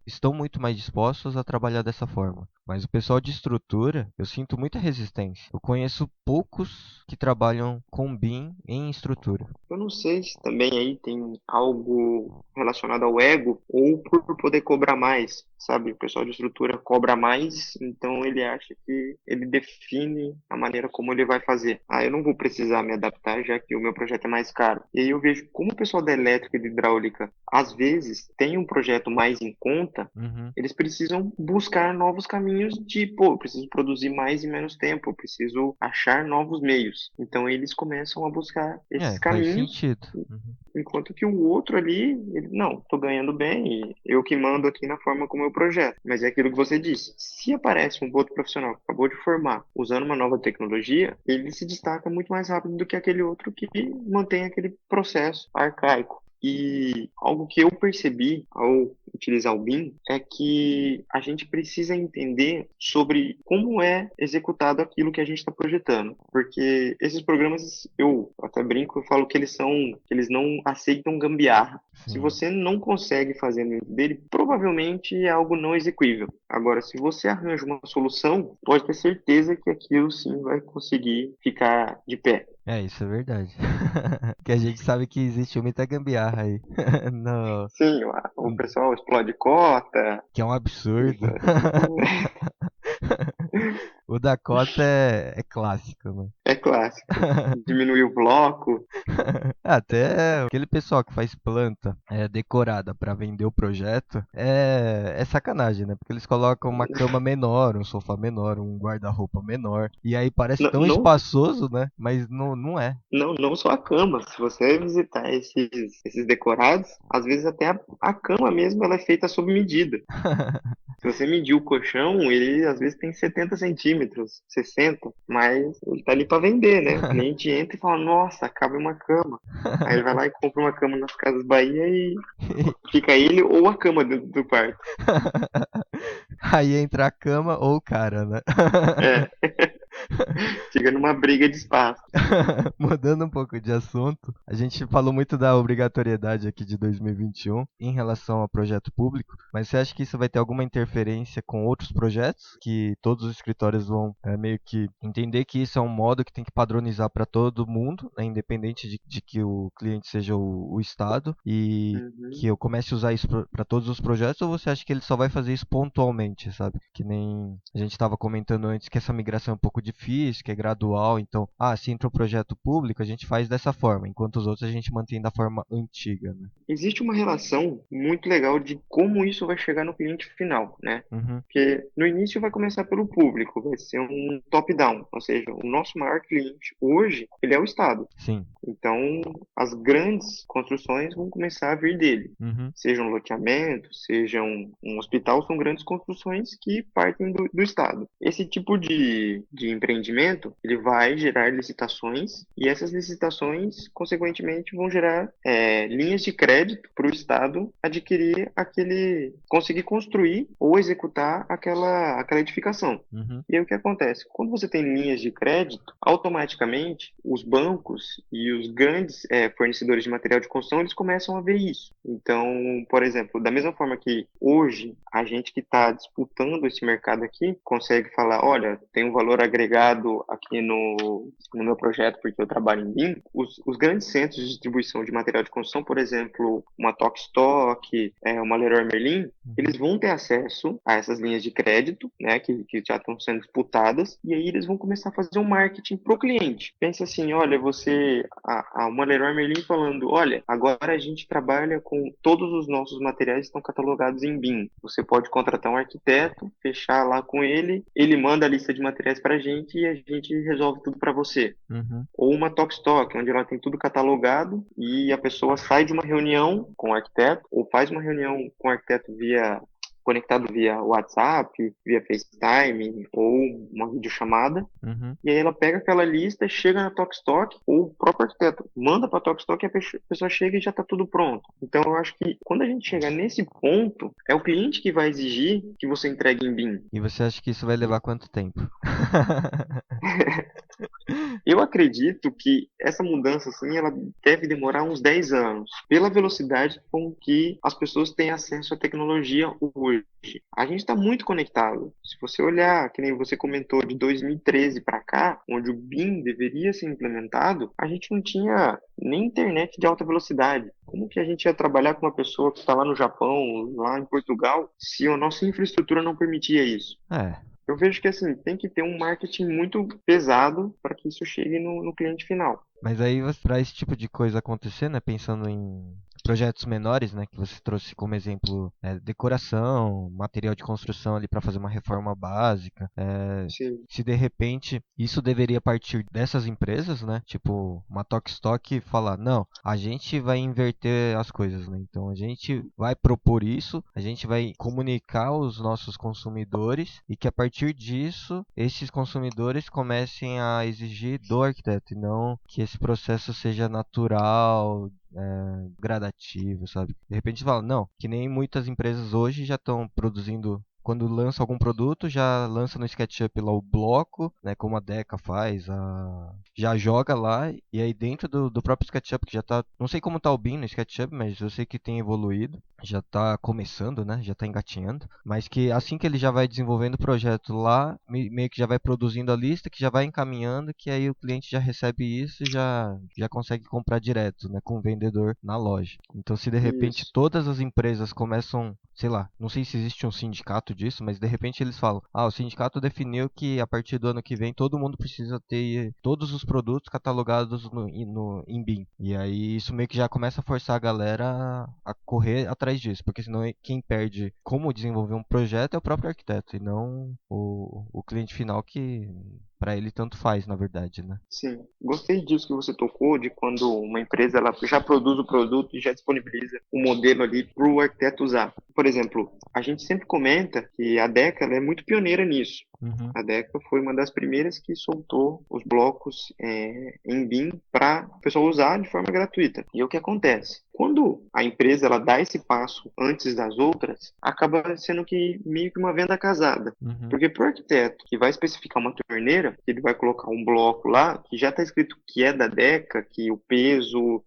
dispostos a trabalhar dessa forma. Mas o pessoal de estrutura, eu sinto muita resistência. Eu conheço poucos que trabalham com BIM em estrutura. Eu não sei se também aí tem algo relacionado ao ego ou por poder cobrar mais, sabe? O pessoal de estrutura cobra mais, então ele acha que ele define a maneira como ele vai fazer. Eu não vou precisar me adaptar, já que o meu projeto é mais caro. E aí eu vejo como o pessoal da elétrica e de hidráulica, às vezes, tem um projeto mais em conta, Uhum. eles precisam buscar novos caminhos eu preciso produzir mais em menos tempo, eu preciso achar novos meios. Então eles começam a buscar esses Faz caminhos, sentido. Uhum. enquanto que o outro ali, ele, não, tô ganhando bem e eu que mando aqui na forma como eu projeto. Mas é aquilo que você disse, se aparece um outro profissional que acabou de formar, usando uma nova tecnologia, ele se destaca muito mais rápido do que aquele outro que mantém aquele processo arcaico. E algo que eu percebi ao utilizar o BIM é que a gente precisa entender sobre como é executado aquilo que a gente está projetando. Porque esses programas, eu até brinco, eu falo que eles não aceitam gambiarra. Se Sim. você não consegue fazer dentro dele, provavelmente é algo não execuível. Agora, se você arranja uma solução, pode ter certeza que aquilo sim vai conseguir ficar de pé. Isso é verdade. Que a gente sabe que existe muita gambiarra aí. No... Sim, o pessoal explode cota. Que é um absurdo. O Dakota é clássico, né? É clássico. Diminuir o bloco. Até aquele pessoal que faz planta decorada para vender o projeto é sacanagem, né? Porque eles colocam uma cama menor, um sofá menor, um guarda-roupa menor. E aí parece Não, tão não, espaçoso, né? Mas não é. não só a cama. Se você visitar esses decorados, às vezes até a cama mesmo ela é feita sob medida. Se você medir o colchão, ele às vezes tem 70 centímetros, 60, mas ele tá ali para vender, né? O cliente entra e fala, nossa, cabe uma cama. Aí ele vai lá e compra uma cama nas Casas Bahia e fica ele ou a cama do quarto. Aí entra a cama ou o cara, né? É, fica numa briga de espaço. Mudando um pouco de assunto, a gente falou muito da obrigatoriedade aqui de 2021 em relação ao projeto público, mas você acha que isso vai ter alguma interferência com outros projetos? Que todos os escritórios vão meio que entender que isso é um modo que tem que padronizar para todo mundo, né, independente de que o cliente seja o Estado, e Uhum. que eu comece a usar isso para todos os projetos, ou você acha que ele só vai fazer isso pontualmente, sabe? Que nem a gente estava comentando antes que essa migração é um pouco difícil, que é gradual, então, se entra um projeto público, a gente faz dessa forma, enquanto os outros a gente mantém da forma antiga, né? Existe uma relação muito legal de como isso vai chegar no cliente final, né? Uhum, Porque no início vai começar pelo público, vai ser um top-down, ou seja, o nosso maior cliente hoje, ele é o Estado. sim. Então, as grandes construções vão começar a vir dele. Uhum, Seja um loteamento, seja um hospital, são grandes construções que partem do Estado. Esse tipo de empreendimento, ele vai gerar licitações e essas licitações, consequentemente, vão gerar linhas de crédito para o Estado adquirir conseguir construir ou executar aquela edificação. uhum, E aí o que acontece? Quando você tem linhas de crédito, automaticamente os bancos e os grandes fornecedores de material de construção, eles começam a ver isso. Então, por exemplo, da mesma forma que hoje a gente que está disputando esse mercado aqui consegue falar, olha, tem um valor agregado aqui no meu projeto porque eu trabalho em BIM, os grandes centros de distribuição de material de construção, por exemplo, uma Tokstok, uma Leroy Merlin, eles vão ter acesso a essas linhas de crédito, né, que já estão sendo disputadas, e aí eles vão começar a fazer um marketing para o cliente. Pensa assim, olha, uma Leroy Merlin falando, olha, agora a gente trabalha com todos os nossos materiais estão catalogados em BIM. Você pode contratar um arquiteto, fechar lá com ele, ele manda a lista de materiais para a gente e a gente resolve tudo para você. uhum. Ou uma Tokstok, onde ela tem tudo catalogado e a pessoa sai de uma reunião com o arquiteto ou faz uma reunião com o arquiteto conectado via WhatsApp, via FaceTime ou uma videochamada. Uhum. E aí ela pega aquela lista, chega na Tokstok, ou o próprio arquiteto manda para a Tokstok e a pessoa chega e já está tudo pronto. Então eu acho que quando a gente chegar nesse ponto, é o cliente que vai exigir que você entregue em BIM. E você acha que isso vai levar quanto tempo? Eu acredito que essa mudança, assim, ela deve demorar uns 10 anos, pela velocidade com que as pessoas têm acesso à tecnologia hoje. A gente está muito conectado. Se você olhar, que nem você comentou, de 2013 para cá, onde o BIM deveria ser implementado, a gente não tinha nem internet de alta velocidade. Como que a gente ia trabalhar com uma pessoa que está lá no Japão, lá em Portugal, se a nossa infraestrutura não permitia isso? Eu vejo que assim, tem que ter um marketing muito pesado para que isso chegue no cliente final. Mas aí, para esse tipo de coisa acontecer, né, pensando em projetos menores, né, que você trouxe como exemplo, decoração, material de construção ali para fazer uma reforma básica, Sim. se de repente isso deveria partir dessas empresas, né, tipo uma Tokstok falar, não, a gente vai inverter as coisas, né, então a gente vai propor isso, a gente vai comunicar aos nossos consumidores e que a partir disso esses consumidores comecem a exigir do arquiteto e não que esse processo seja natural, gradativo, sabe? De repente fala, não, que nem muitas empresas hoje já estão produzindo, quando lança algum produto, já lança no SketchUp lá o bloco, né, como a Deca faz, já joga lá, e aí dentro do próprio SketchUp, que já tá, não sei como tá o BIM no SketchUp, mas eu sei que tem evoluído, já está começando, né? Já está engatinhando, mas que assim que ele já vai desenvolvendo o projeto lá, meio que já vai produzindo a lista, que já vai encaminhando, que aí o cliente já recebe isso e já consegue comprar direto, né? Com o vendedor na loja. Então, se de repente Isso. todas as empresas começam, sei lá, não sei se existe um sindicato disso, mas de repente eles falam, o sindicato definiu que a partir do ano que vem todo mundo precisa ter todos os produtos catalogados em BIM. E aí isso meio que já começa a forçar a galera a correr atrás disso, porque senão quem perde como desenvolver um projeto é o próprio arquiteto e não o cliente final, que para ele tanto faz, na verdade, né? Sim, gostei disso que você tocou, de quando uma empresa ela já produz o produto e já disponibiliza o modelo ali para o arquiteto usar. Por exemplo, a gente sempre comenta que a Deca ela é muito pioneira nisso. Uhum. A Deca foi uma das primeiras que soltou os blocos em BIM para o pessoal usar de forma gratuita. E o que acontece? Quando a empresa ela dá esse passo antes das outras, acaba sendo que meio que uma venda casada. Uhum. Porque para o arquiteto que vai especificar uma torneira, ele vai colocar um bloco lá que já está escrito que é da Deca, que o peso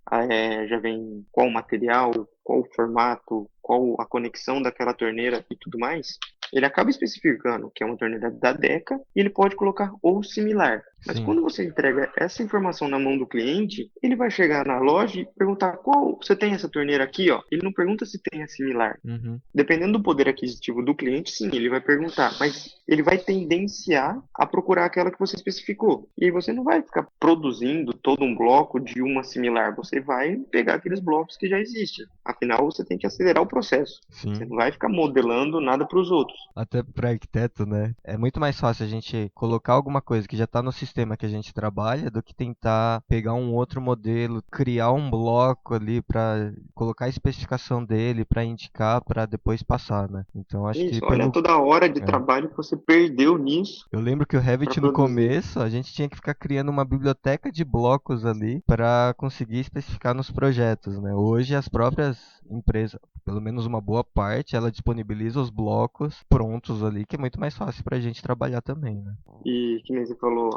já vem qual o material, qual o formato, qual a conexão daquela torneira e tudo mais. Ele acaba especificando que é uma torneira da Deca e ele pode colocar ou similar. Mas Sim. quando você entrega essa informação na mão do cliente, ele vai chegar na loja e perguntar qual você tem essa torneira aqui, ó. Ele não pergunta se tem a similar. Uhum. Dependendo do poder aquisitivo do cliente, sim, ele vai perguntar, mas ele vai tendenciar a procurar aquela que você especificou. E aí você não vai ficar produzindo todo um bloco de uma similar, você vai pegar aqueles blocos que já existem. Afinal, você tem que acelerar o processo. Sim. Você não vai ficar modelando nada para os outros. Até para arquiteto, né? É muito mais fácil a gente colocar alguma coisa que já está no sistema que a gente trabalha do que tentar pegar um outro modelo, criar um bloco ali para colocar a especificação dele, para indicar, para depois passar, né? Então acho que Isso, olha toda a hora de É. trabalho que você perdeu nisso. Eu lembro que o Revit Pra no produzir. começo a gente tinha que ficar criando uma biblioteca de blocos ali para conseguir especificar nos projetos, né? Hoje as próprias empresas, pelo menos uma boa parte, ela disponibiliza os blocos prontos ali, que é muito mais fácil para a gente trabalhar também, né? E que nem você falou,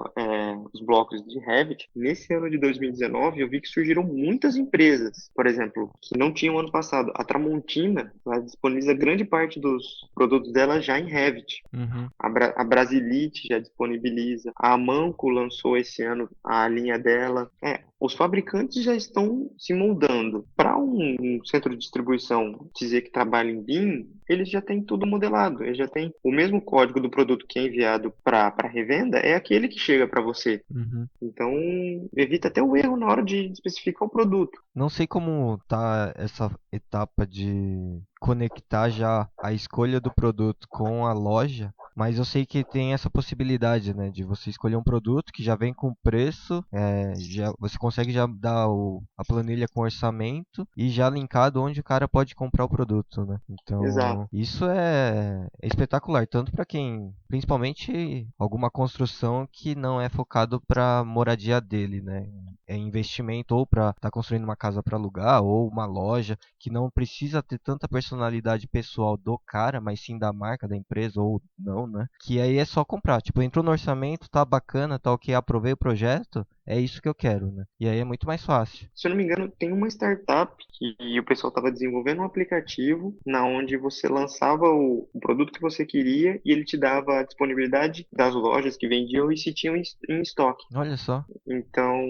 os blocos de Revit, nesse ano de 2019 eu vi que surgiram muitas empresas, por exemplo, que não tinham ano passado. A Tramontina, ela disponibiliza grande parte dos produtos dela já em Revit. Uhum. A Brasilite já disponibiliza. A Amanco lançou esse ano a linha dela. Os fabricantes já estão se moldando. Para um centro de distribuição dizer que trabalha em BIM, eles já têm tudo modelado. Eles já têm o mesmo código do produto que é enviado para revenda, é aquele que chega para você. Uhum. Então, evita até o erro na hora de especificar o produto. Não sei como tá essa etapa de conectar já a escolha do produto com a loja, mas eu sei que tem essa possibilidade, né, de você escolher um produto que já vem com preço, você consegue já dar a planilha com orçamento e já linkado onde o cara pode comprar o produto, né? Então, Exato. isso é espetacular, tanto para quem, principalmente alguma construção que não é focado para moradia dele, né? É investimento ou para estar construindo uma casa para alugar ou uma loja que não precisa ter tanta personalidade pessoal do cara, mas sim da marca, da empresa ou não, né? Que aí é só comprar. Tipo, entrou no orçamento, tá bacana, tá ok, aprovei o projeto, é isso que eu quero, né? E aí é muito mais fácil. Se eu não me engano, tem uma startup que o pessoal estava desenvolvendo um aplicativo na onde você lançava o produto que você queria e ele te dava a disponibilidade das lojas que vendiam e se tinham em estoque. Olha só. Então,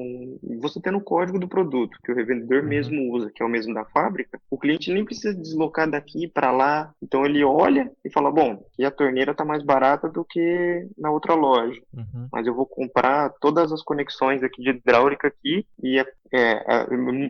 você tendo o código do produto que o revendedor mesmo usa, que é o mesmo da fábrica, o cliente nem precisa deslocar daqui para lá. Então ele olha e fala, bom, aqui a torneira está mais barata do que na outra loja, mas eu vou comprar todas as conexões aqui de hidráulica aqui e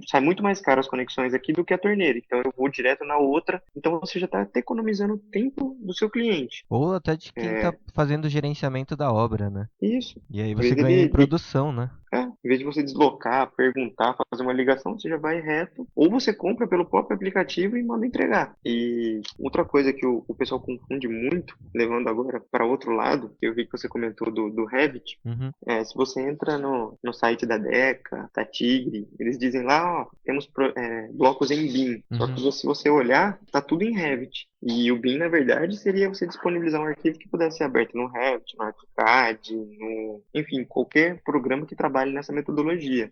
sai muito mais caro as conexões aqui do que a torneira. Então eu vou direto na outra. Então você já está até economizando o tempo do seu cliente. Ou até de quem está fazendo o gerenciamento da obra, né? Isso. E aí você ganha em produção, né? Em vez de você deslocar, perguntar, fazer uma ligação, você já vai reto. Ou você compra pelo próprio aplicativo e manda entregar. E outra coisa que o pessoal confunde muito, levando agora para outro lado, que eu vi que você comentou do Revit, se você entra no site da Deca, da Tigre, eles dizem lá, ó, temos blocos em BIM. Só que se você olhar, tá tudo em Revit. E o BIM, na verdade, seria você disponibilizar um arquivo que pudesse ser aberto no Revit, no ArchiCAD, enfim, qualquer programa que trabalhe nessa metodologia.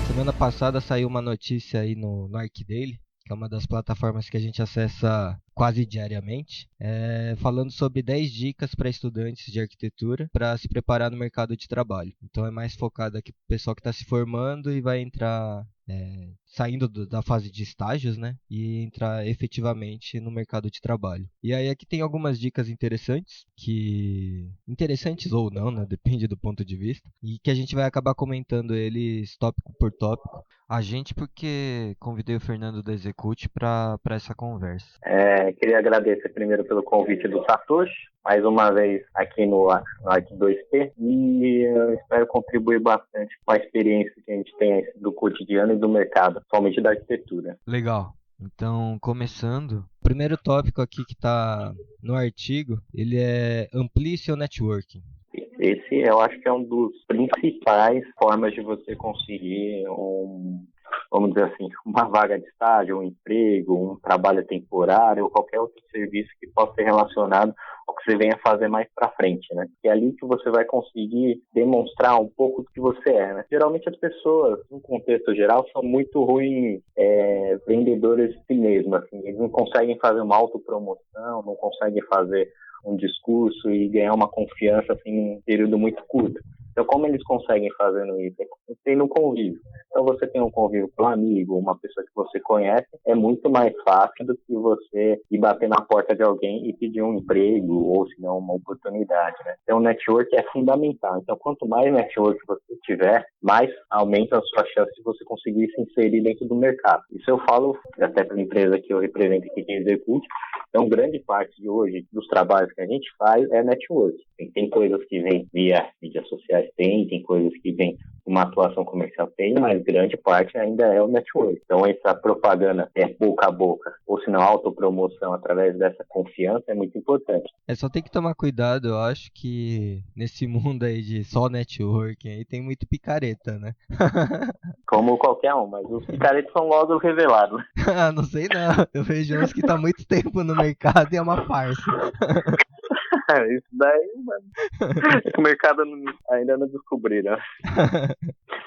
Você Semana passada saiu uma notícia aí no ArcDaily, que é uma das plataformas que a gente acessa quase diariamente, falando sobre 10 dicas para estudantes de arquitetura para se preparar no mercado de trabalho. Então é mais focado aqui para o pessoal que está se formando e vai entrar, saindo da fase de estágios, né? E entrar efetivamente no mercado de trabalho. E aí aqui tem algumas dicas interessantes, interessantes ou não, né? Depende do ponto de vista, e que a gente vai acabar comentando eles tópico por tópico. A gente porque convidei o Fernando da Execute para essa conversa. Queria agradecer primeiro pelo convite do Satoshi, mais uma vez aqui no Arc2P, e eu espero contribuir bastante com a experiência que a gente tem do cotidiano e do mercado, somente da arquitetura. Legal. Então, começando, o primeiro tópico aqui que está no artigo, ele é amplie seu networking. Esse eu acho que é um dos principais formas de você conseguir vamos dizer assim, uma vaga de estágio, um emprego, um trabalho temporário ou qualquer outro serviço que possa ser relacionado ao que você venha fazer mais para frente, né? É ali que você vai conseguir demonstrar um pouco do que você é, né? Geralmente as pessoas, no contexto geral, são muito ruins vendedores de si mesmas, assim. Eles não conseguem fazer uma autopromoção, não conseguem fazer um discurso e ganhar uma confiança assim, em um período muito curto. Então, como eles conseguem fazendo isso? Tendo um convívio. Então, você tem um convívio com um amigo, uma pessoa que você conhece, é muito mais fácil do que você ir bater na porta de alguém e pedir um emprego ou, se não, uma oportunidade, né? Então, o network é fundamental. Então, quanto mais network você tiver, mais aumenta a sua chance de você conseguir se inserir dentro do mercado. Isso eu falo até para a empresa que eu represento aqui, que é Execute. Então, grande parte de hoje dos trabalhos que a gente faz é network. Tem coisas que vêm via mídias sociais, tem coisas que vêm uma atuação comercial, mas grande parte ainda é o network. Então, essa propaganda boca a boca, ou se não, autopromoção através dessa confiança é muito importante. Só tem que tomar cuidado, eu acho que nesse mundo aí de só networking aí tem muito picareta, né? Como qualquer um, mas os picaretas são logo revelados. Não sei não, eu vejo uns que tá há muito tempo no mercado e é uma farsa. Isso daí, mano, o mercado ainda não descobriram.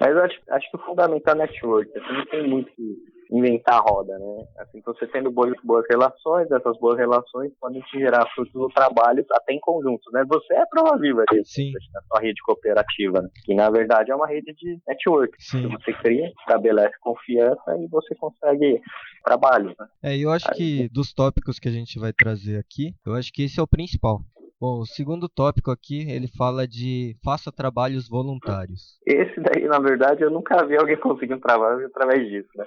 Mas eu acho que o fundamental é network. Assim, não tem muito que inventar a roda, né? Assim, você tendo boas relações, essas boas relações podem te gerar frutos do trabalho até em conjunto, né? Você é prova viva disso, na sua rede cooperativa, né? Que na verdade é uma rede de network. Sim. Que você cria, estabelece confiança e você consegue trabalho, né? Eu acho que dos tópicos que a gente vai trazer aqui, eu acho que esse é o principal. Bom, o segundo tópico aqui, ele fala de faça trabalhos voluntários. Esse daí, na verdade, eu nunca vi alguém conseguir um trabalho através disso, né?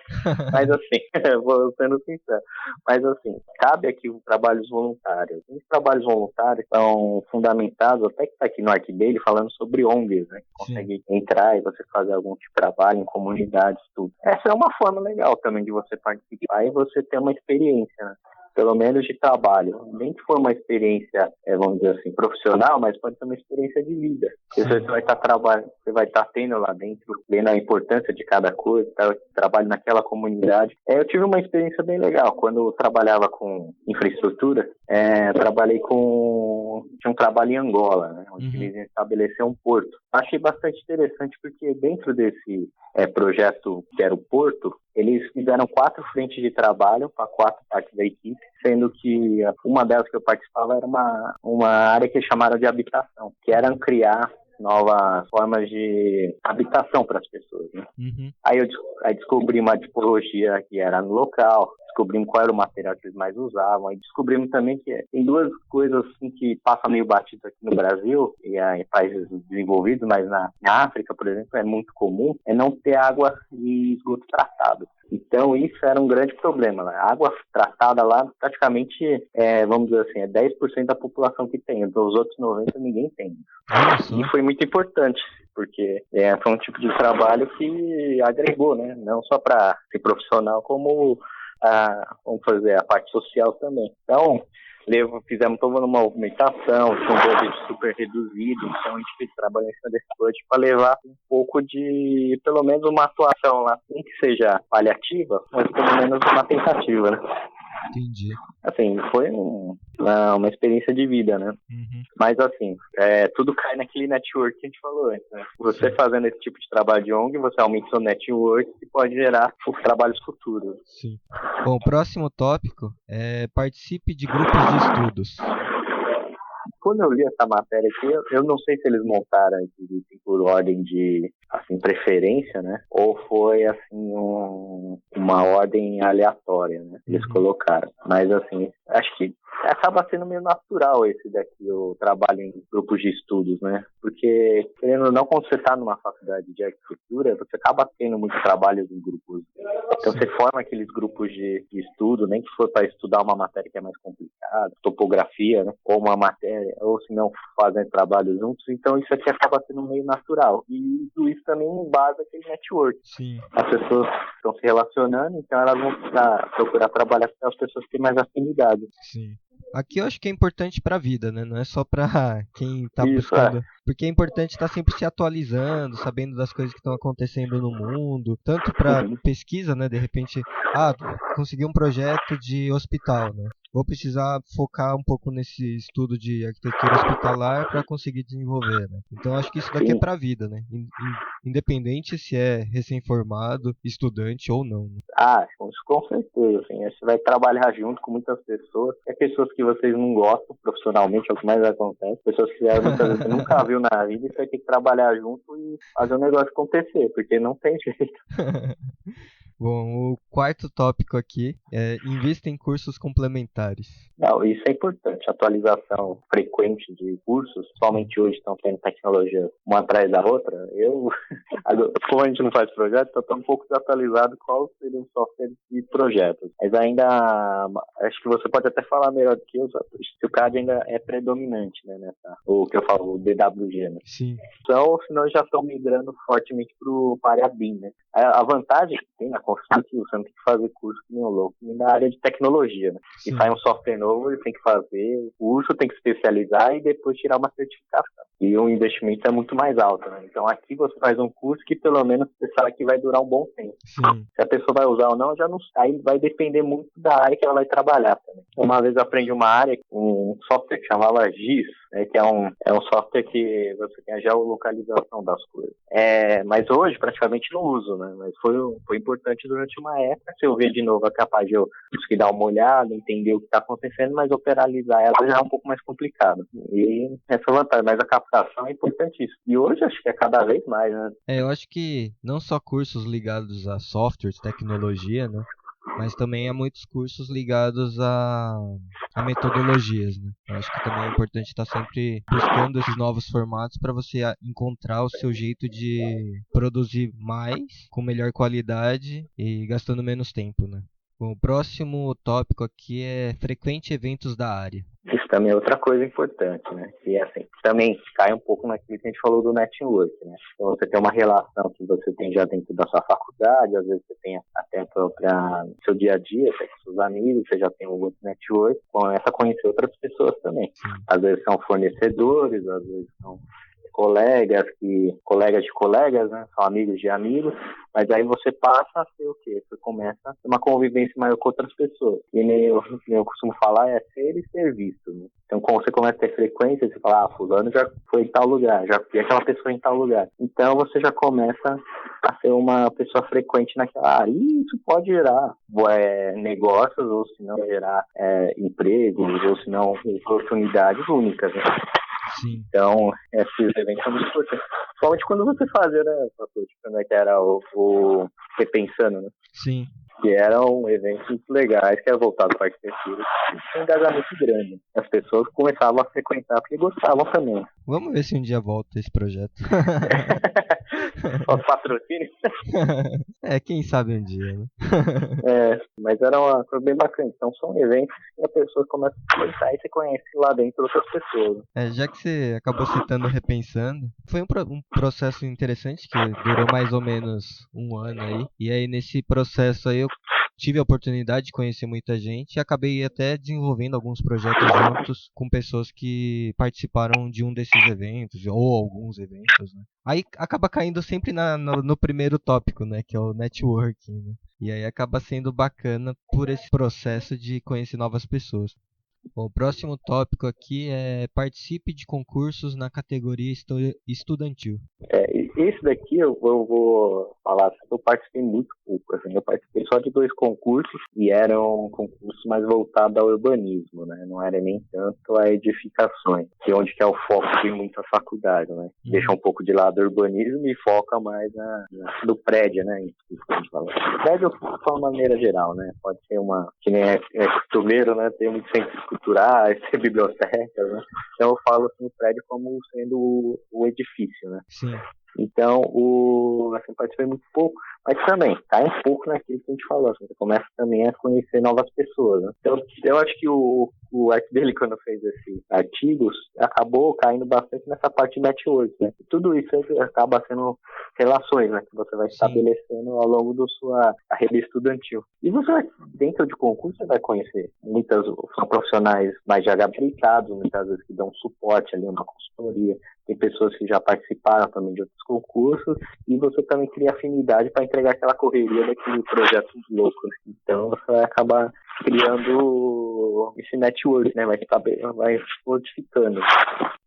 Mas assim, vou sendo sincero, mas assim, cabe aqui os trabalhos voluntários. Os trabalhos voluntários são fundamentados, até que está aqui no ArcDaily falando sobre ONGs, né? Consegue entrar e você fazer algum tipo de trabalho em comunidades, tudo. Essa é uma forma legal também de você participar e você ter uma experiência, né? Pelo menos de trabalho, nem que for uma experiência, vamos dizer assim, profissional, mas pode ser uma experiência de vida. Você vai estar tendo lá dentro, vendo a importância de cada coisa, trabalho naquela comunidade. Eu tive uma experiência bem legal, quando eu trabalhava com infraestrutura, tinha um trabalho em Angola, né, onde eles estabeleceram um porto. Achei bastante interessante, porque dentro desse projeto que era o porto, eles fizeram 4 frentes de trabalho para 4 partes da equipe, sendo que uma delas que eu participava era uma área que chamaram de habitação, que era criar novas formas de habitação para as pessoas, né? Aí descobri uma tipologia que era no local, descobrimos qual era o material que eles mais usavam, aí descobrimos também que tem 2 coisas assim que passam meio batido aqui no Brasil e em países desenvolvidos, mas na África, por exemplo, é muito comum, é não ter água e esgoto tratado. Então, isso era um grande problema, né? A água tratada lá, praticamente, vamos dizer assim, é 10% da população que tem. Então, os outros 90% ninguém tem. E foi muito importante, porque foi um tipo de trabalho que agregou, né? Não só para ser profissional, como vamos fazer a parte social também. Então, fizemos toda uma movimentação, com um budget super reduzido, então a gente fez trabalho em cima desse budget para levar um pouco de, pelo menos uma atuação lá, nem que seja paliativa, mas pelo menos uma tentativa, né? Entendi. Assim, foi uma experiência de vida, né? Uhum. Mas assim, tudo cai naquele network que a gente falou antes, né? Você fazendo esse tipo de trabalho de ONG, você aumenta seu network e pode gerar os trabalhos futuros. Sim. Bom, o próximo tópico é participe de grupos de estudos. Quando eu li essa matéria aqui, eu não sei se eles montaram esse item por ordem de assim, preferência, né? Ou foi assim uma ordem aleatória, né? Eles colocaram. Mas assim, acho que acaba sendo meio natural esse daqui, o trabalho em grupos de estudos, né? Porque, querendo ou não, quando você está numa faculdade de arquitetura, você acaba tendo muitos trabalhos em grupos. Então você forma aqueles grupos de estudo, nem que for para estudar uma matéria que é mais complicada, topografia, né? Ou uma matéria, ou se não fazem trabalho juntos. Então isso aqui acaba sendo meio natural. E tudo isso também embasa aquele network. Sim. As pessoas estão se relacionando, então elas vão procurar trabalhar com as pessoas que têm mais afinidade. Sim. Aqui eu acho que é importante para a vida, né? Não é só para quem tá Isso, buscando. Porque é importante estar sempre se atualizando, sabendo das coisas que estão acontecendo no mundo, tanto para pesquisa, né? De repente, consegui um projeto de hospital, né? Vou precisar focar um pouco nesse estudo de arquitetura hospitalar para conseguir desenvolver, né? Então acho que isso daqui é para a vida, né? Independente se é recém-formado, estudante ou não. Né? Isso com certeza. Assim, você vai trabalhar junto com muitas pessoas, pessoas que vocês não gostam profissionalmente, é o que mais acontece. Pessoas que muitas vezes você nunca viu na vida e você vai ter que trabalhar junto e fazer o negócio acontecer, porque não tem jeito. Bom, o quarto tópico aqui é invista em cursos complementares. Não, isso é importante. Atualização frequente de cursos, somente hoje estão tendo tecnologia uma atrás da outra. Como a gente não faz projeto, eu estou um pouco desatualizado qual seria o software de projetos. Mas ainda, acho que você pode até falar melhor do que eu, se o CAD ainda é predominante, né, o que eu falo, o DWG, né? Sim. Então, senão já estão migrando fortemente para a BIM, né? A vantagem que tem na construção é que você não tem que fazer curso que nem o louco na área de tecnologia, né? Sim. E sai um software novo, ele tem que fazer o curso, tem que se especializar e depois tirar uma certificação. E o investimento é muito mais alto, né? Então aqui você faz um curso que pelo menos você sabe que vai durar um bom tempo. Sim. Se a pessoa vai usar ou não, já não sai, vai depender muito da área que ela vai trabalhar também. Uma vez eu aprendi uma área, um software que chamava GIS, né, que é um software que você tem a geolocalização das coisas. Mas hoje praticamente não uso, né? Mas foi importante durante uma época. Se eu ver de novo, é capaz de eu conseguir dar uma olhada, entender o que está acontecendo, mas operalizar ela já é um pouco mais complicado. E essa vantagem, mas a captação é importantíssima. E hoje acho que é cada vez mais, né? Eu acho que não só cursos ligados a softwares, tecnologia, né? Mas também há muitos cursos ligados a metodologias, né? Eu acho que também é importante estar sempre buscando esses novos formatos para você encontrar o seu jeito de produzir mais, com melhor qualidade e gastando menos tempo, né? Bom, o próximo tópico aqui é frequente eventos da área. Isso também é outra coisa importante, né? E assim, também cai um pouco naquilo que a gente falou do network, né? Então você tem uma relação que você tem já dentro da sua faculdade, às vezes você tem até a própria seu dia a dia, você com seus amigos, você já tem um outro network, começa a conhecer outras pessoas também. Às vezes são fornecedores, às vezes são colegas de colegas, né? São amigos de amigos, mas aí você passa a ser o quê? Você começa a ter uma convivência maior com outras pessoas. E nem eu costumo falar, é ser e ser visto, né? Então, quando você começa a ter frequência, você fala, fulano já foi em tal lugar, já vi aquela pessoa em tal lugar. Então, você já começa a ser uma pessoa frequente naquela área. E isso pode gerar negócios, ou se não gerar empregos, ou se não oportunidades únicas, né? Sim. Então, esses eventos são muito importantes. Principalmente quando você fazia, né, que era o Repensando, né? Sim. Que eram eventos muito legais, que era voltado para a arquitetura. Tinha um engajamento grande. As pessoas começavam a frequentar porque gostavam também. Vamos ver se um dia volta esse projeto. Os patrocínios? Quem sabe um dia, né? Mas era uma coisa bem bacana. Então são eventos que a pessoa começa a frequentar e você conhece lá dentro outras pessoas. Já que você acabou citando Repensando, foi um processo interessante que durou mais ou menos um ano aí. E aí nesse processo aí eu tive a oportunidade de conhecer muita gente e acabei até desenvolvendo alguns projetos juntos com pessoas que participaram de um desses eventos, ou alguns eventos, né? Aí acaba caindo sempre no primeiro tópico, né? Que é o networking, né? E aí acaba sendo bacana por esse processo de conhecer novas pessoas. Bom, o próximo tópico aqui é participe de concursos na categoria estudantil. Esse daqui eu vou falar assim, eu participei muito pouco, assim, eu participei só de 2 concursos e eram concursos mais voltados ao urbanismo, né? Não era nem tanto a edificações, que é onde que é o foco de muita faculdade, né? Deixa um pouco de lado o urbanismo e foca mais no prédio, né? Prédio de uma maneira geral, né? Pode ser que nem é costumeiro, né? Tem muitos centros culturais, tem bibliotecas, né? Então eu falo assim, o prédio como sendo o edifício, né? Sim. Então, assim, participei muito pouco, mas também cai um pouco naquilo que a gente falou, assim, você começa também a conhecer novas pessoas, né? Então, eu acho que o arte dele, quando fez esses artigos, acabou caindo bastante nessa parte de network, né? E tudo isso acaba sendo relações, né? Que você vai estabelecendo ao longo da sua carreira estudantil. E você, dentro de concurso, você vai conhecer são profissionais mais já gabaritados, muitas vezes que dão suporte ali, uma consultoria. Tem pessoas que já participaram também de outros concursos e você também cria afinidade para entregar aquela correria daquele projeto louco, né? Então você vai acabar criando esse network, né? Vai modificando.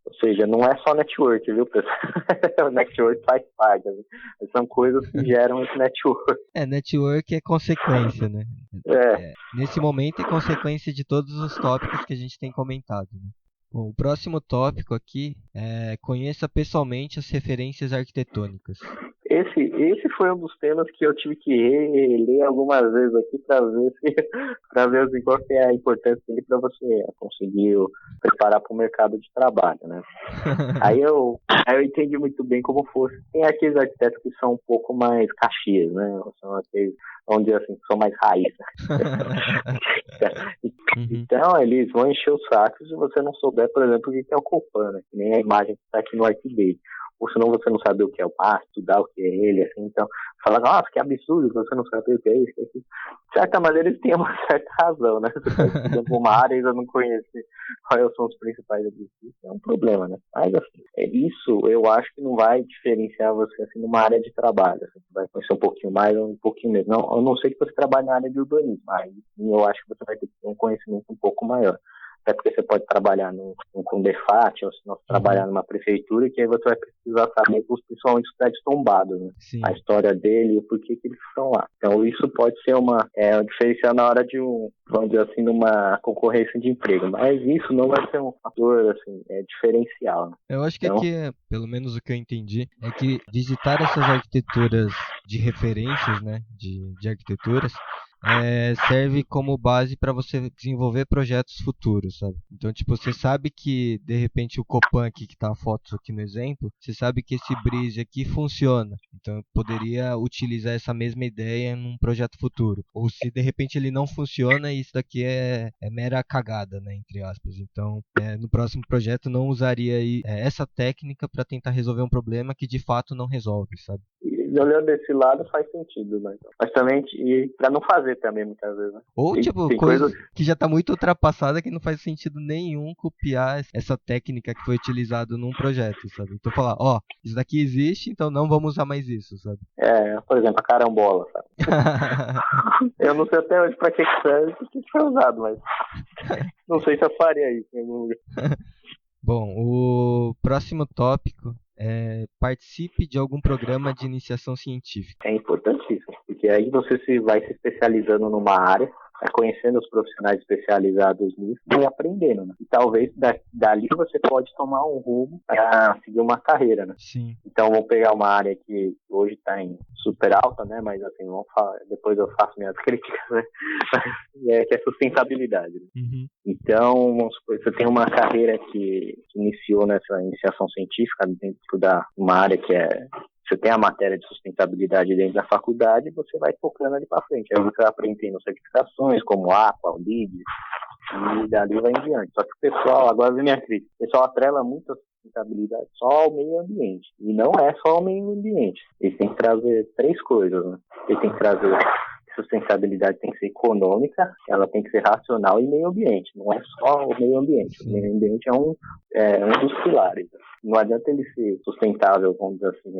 Ou seja, não é só network, viu, pessoal? O network faz parte. Né? São coisas que geram esse network. Network é consequência, né? Nesse momento é consequência de todos os tópicos que a gente tem comentado, né? Bom, o próximo tópico aqui é conheça pessoalmente as referências arquitetônicas. Esse foi um dos temas que eu tive que reler algumas vezes aqui para ver assim, qual que é a importância dele para você conseguir preparar para o mercado de trabalho, né? Aí eu entendi muito bem como fosse. Tem aqueles arquitetos que são um pouco mais caxias, né? São aqueles, vamos dizer assim, que são mais raiz. Então, eles vão encher os sacos se você não souber, por exemplo, o que é o Copan, né? Que nem a imagem que está aqui no ArcBase. Ou senão você não sabe o que é o PAR, estudar o que é ele, assim, então, fala, nossa, que absurdo, você não sabe o que é isso, De certa maneira, eles têm uma certa razão, né? Você está estudando uma área e ainda não conhece quais são os principais absurdos, é um problema, né? Mas, assim, isso eu acho que não vai diferenciar você, assim, numa área de trabalho, assim, você vai conhecer um pouquinho mais ou um pouquinho menos. Não, eu não sei que você trabalhe na área de urbanismo, aí eu acho que você vai ter que ter um conhecimento um pouco maior. Até porque você pode trabalhar com DEFAT, ou se não trabalhar numa prefeitura, que aí você vai precisar saber, principalmente os prédios tombados, né? A história dele e o porquê que eles estão lá. Então isso pode ser um diferencial na hora de vamos dizer assim, numa concorrência de emprego. Mas isso não vai ser um fator, assim, diferencial, né? Eu acho que aqui, pelo menos o que eu entendi, é que visitar essas arquiteturas de referências, né, de arquiteturas, serve como base para você desenvolver projetos futuros, sabe? Então, tipo, você sabe que, de repente, o Copan aqui, que tá a foto aqui no exemplo, você sabe que esse Breeze aqui funciona. Então, eu poderia utilizar essa mesma ideia num projeto futuro. Ou se, de repente, ele não funciona, isso daqui é mera cagada, né? Entre aspas. Então, no próximo projeto, não usaria essa técnica para tentar resolver um problema que, de fato, não resolve, sabe? E olhando desse lado faz sentido, né? Mas também, e pra não fazer também, muitas vezes, né? Ou, tipo, coisa que já tá muito ultrapassada, que não faz sentido nenhum copiar essa técnica que foi utilizada num projeto, sabe? Então falar, isso daqui existe, então não vamos usar mais isso, sabe? Por exemplo, a carambola, sabe? Eu não sei até hoje pra que serve e por que foi usado, mas não sei se eu faria isso em algum lugar. Bom, o próximo tópico participe de algum programa de iniciação científica. É importantíssimo, porque aí você vai se especializando numa área, vai conhecendo os profissionais especializados nisso e aprendendo, né? E talvez dali você pode tomar um rumo para seguir uma carreira, né? Sim. Então vamos pegar uma área que hoje está em super alta, né? Mas assim, vamos falar, depois eu faço minhas críticas, né? Que é sustentabilidade. Né? Uhum. Então, vamos supor, você tem uma carreira que iniciou nessa iniciação científica dentro da uma área que você tem a matéria de sustentabilidade dentro da faculdade, você vai tocando ali para frente. Aí você vai aprendendo certificações como AQUA, o LEED, e dali vai em diante. Só que o pessoal, agora vem minha crítica, o pessoal atrela muito a sustentabilidade só ao meio ambiente. E não é só ao meio ambiente. Eles têm que trazer 3 coisas, né? Eles têm que trazer sustentabilidade tem que ser econômica, ela tem que ser racional e meio ambiente. Não é só o meio ambiente. O meio ambiente é um dos pilares. Não adianta ele ser sustentável, vamos dizer assim,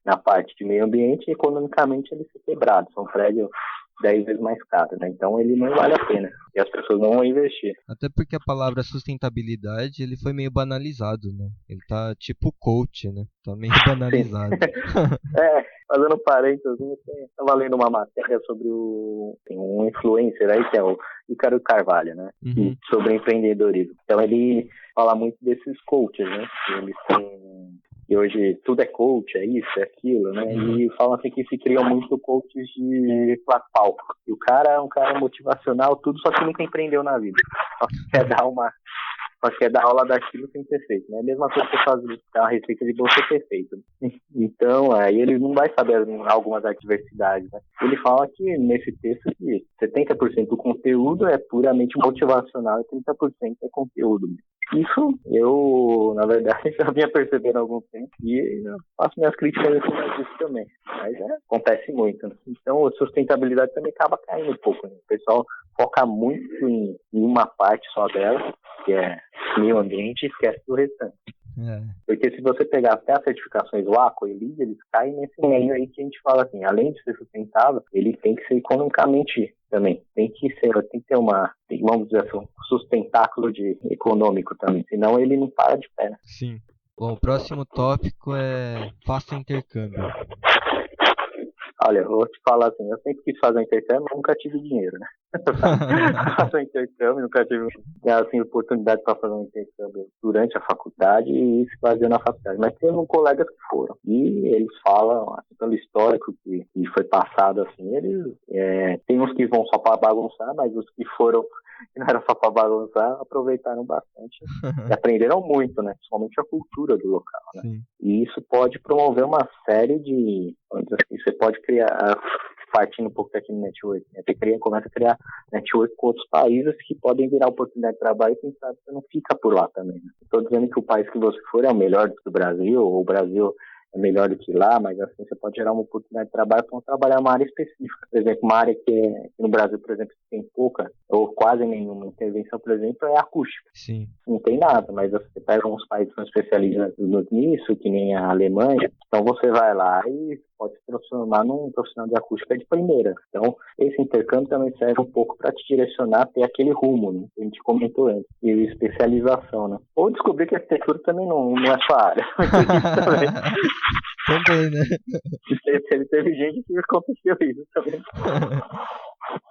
na parte de meio ambiente e economicamente ele ser quebrado. São prédios 10 vezes mais caros, né? Então ele não vale a pena. E as pessoas não vão investir. Até porque a palavra sustentabilidade, ele foi meio banalizado, né? Ele tá tipo coach, né? Tá meio banalizado. Fazendo parênteses, eu estava lendo uma matéria sobre um influencer aí, que é o Ícaro Carvalho, né? Uhum. Sobre empreendedorismo. Então ele fala muito desses coaches, né? Eles têm... E hoje tudo é coach, é isso, é aquilo, né? E falam assim que se criam muito coaches de pau. E o cara é um cara motivacional, tudo, só que nunca empreendeu na vida. Só quer dar aula daquilo sem ter feito, né? A mesma coisa que você fazer uma receita de bolo sem ter feito. Então, aí ele não vai saber algumas adversidades, né? Ele fala que, nesse texto, que 70% do conteúdo é puramente motivacional e 30% é conteúdo. Isso eu, na verdade, já vinha percebendo há algum tempo e eu faço minhas críticas em cima disso também. Mas acontece muito, né? Então a sustentabilidade também acaba caindo um pouco, né? O pessoal foca muito em uma parte só dela, que é meio ambiente, e esquece do restante. Porque se você pegar até as certificações do Aqua e LEED, eles caem nesse meio aí que a gente fala assim, além de ser sustentável, ele tem que ser economicamente também. Tem que ter vamos dizer assim, um sustentáculo econômico também, senão ele não para de pé, né? Sim. Bom, o próximo tópico é faça intercâmbio. Olha, eu vou te falar assim, eu sempre quis fazer um intercâmbio, mas nunca tive dinheiro, né? Fazer um intercâmbio, nunca tive assim, oportunidade para fazer um intercâmbio durante a faculdade e se fazer na faculdade. Mas tem colegas que foram. E eles falam, assim, pelo histórico que foi passado, assim, eles tem uns que vão só para bagunçar, mas os que foram, que não era só para bagunçar, aproveitaram bastante e aprenderam muito, né? Principalmente a cultura do local, né? Sim. E isso pode promover uma série de... Você pode criar, partindo um pouco aqui no network, né? Você começa a criar network com outros países que podem virar oportunidade de trabalho e quem sabe você não fica por lá também, né? Estou dizendo que o país que você for é o melhor do que o Brasil, ou o Brasil é melhor do que lá, mas assim você pode gerar uma oportunidade de trabalho para trabalhar uma área específica. Por exemplo, uma área que no Brasil, por exemplo, tem pouca ou quase nenhuma intervenção, por exemplo, é acústica. Sim. Não tem nada, mas você pega uns países que são especializados nisso, que nem a Alemanha, então você vai lá e pode se transformar num profissional de acústica de primeira. Então, esse intercâmbio também serve um pouco para te direcionar a ter aquele rumo, né, que a gente comentou antes, e especialização, né? Ou descobrir que a arquitetura também não é sua área. Também, né? Teve gente que aconteceu isso também.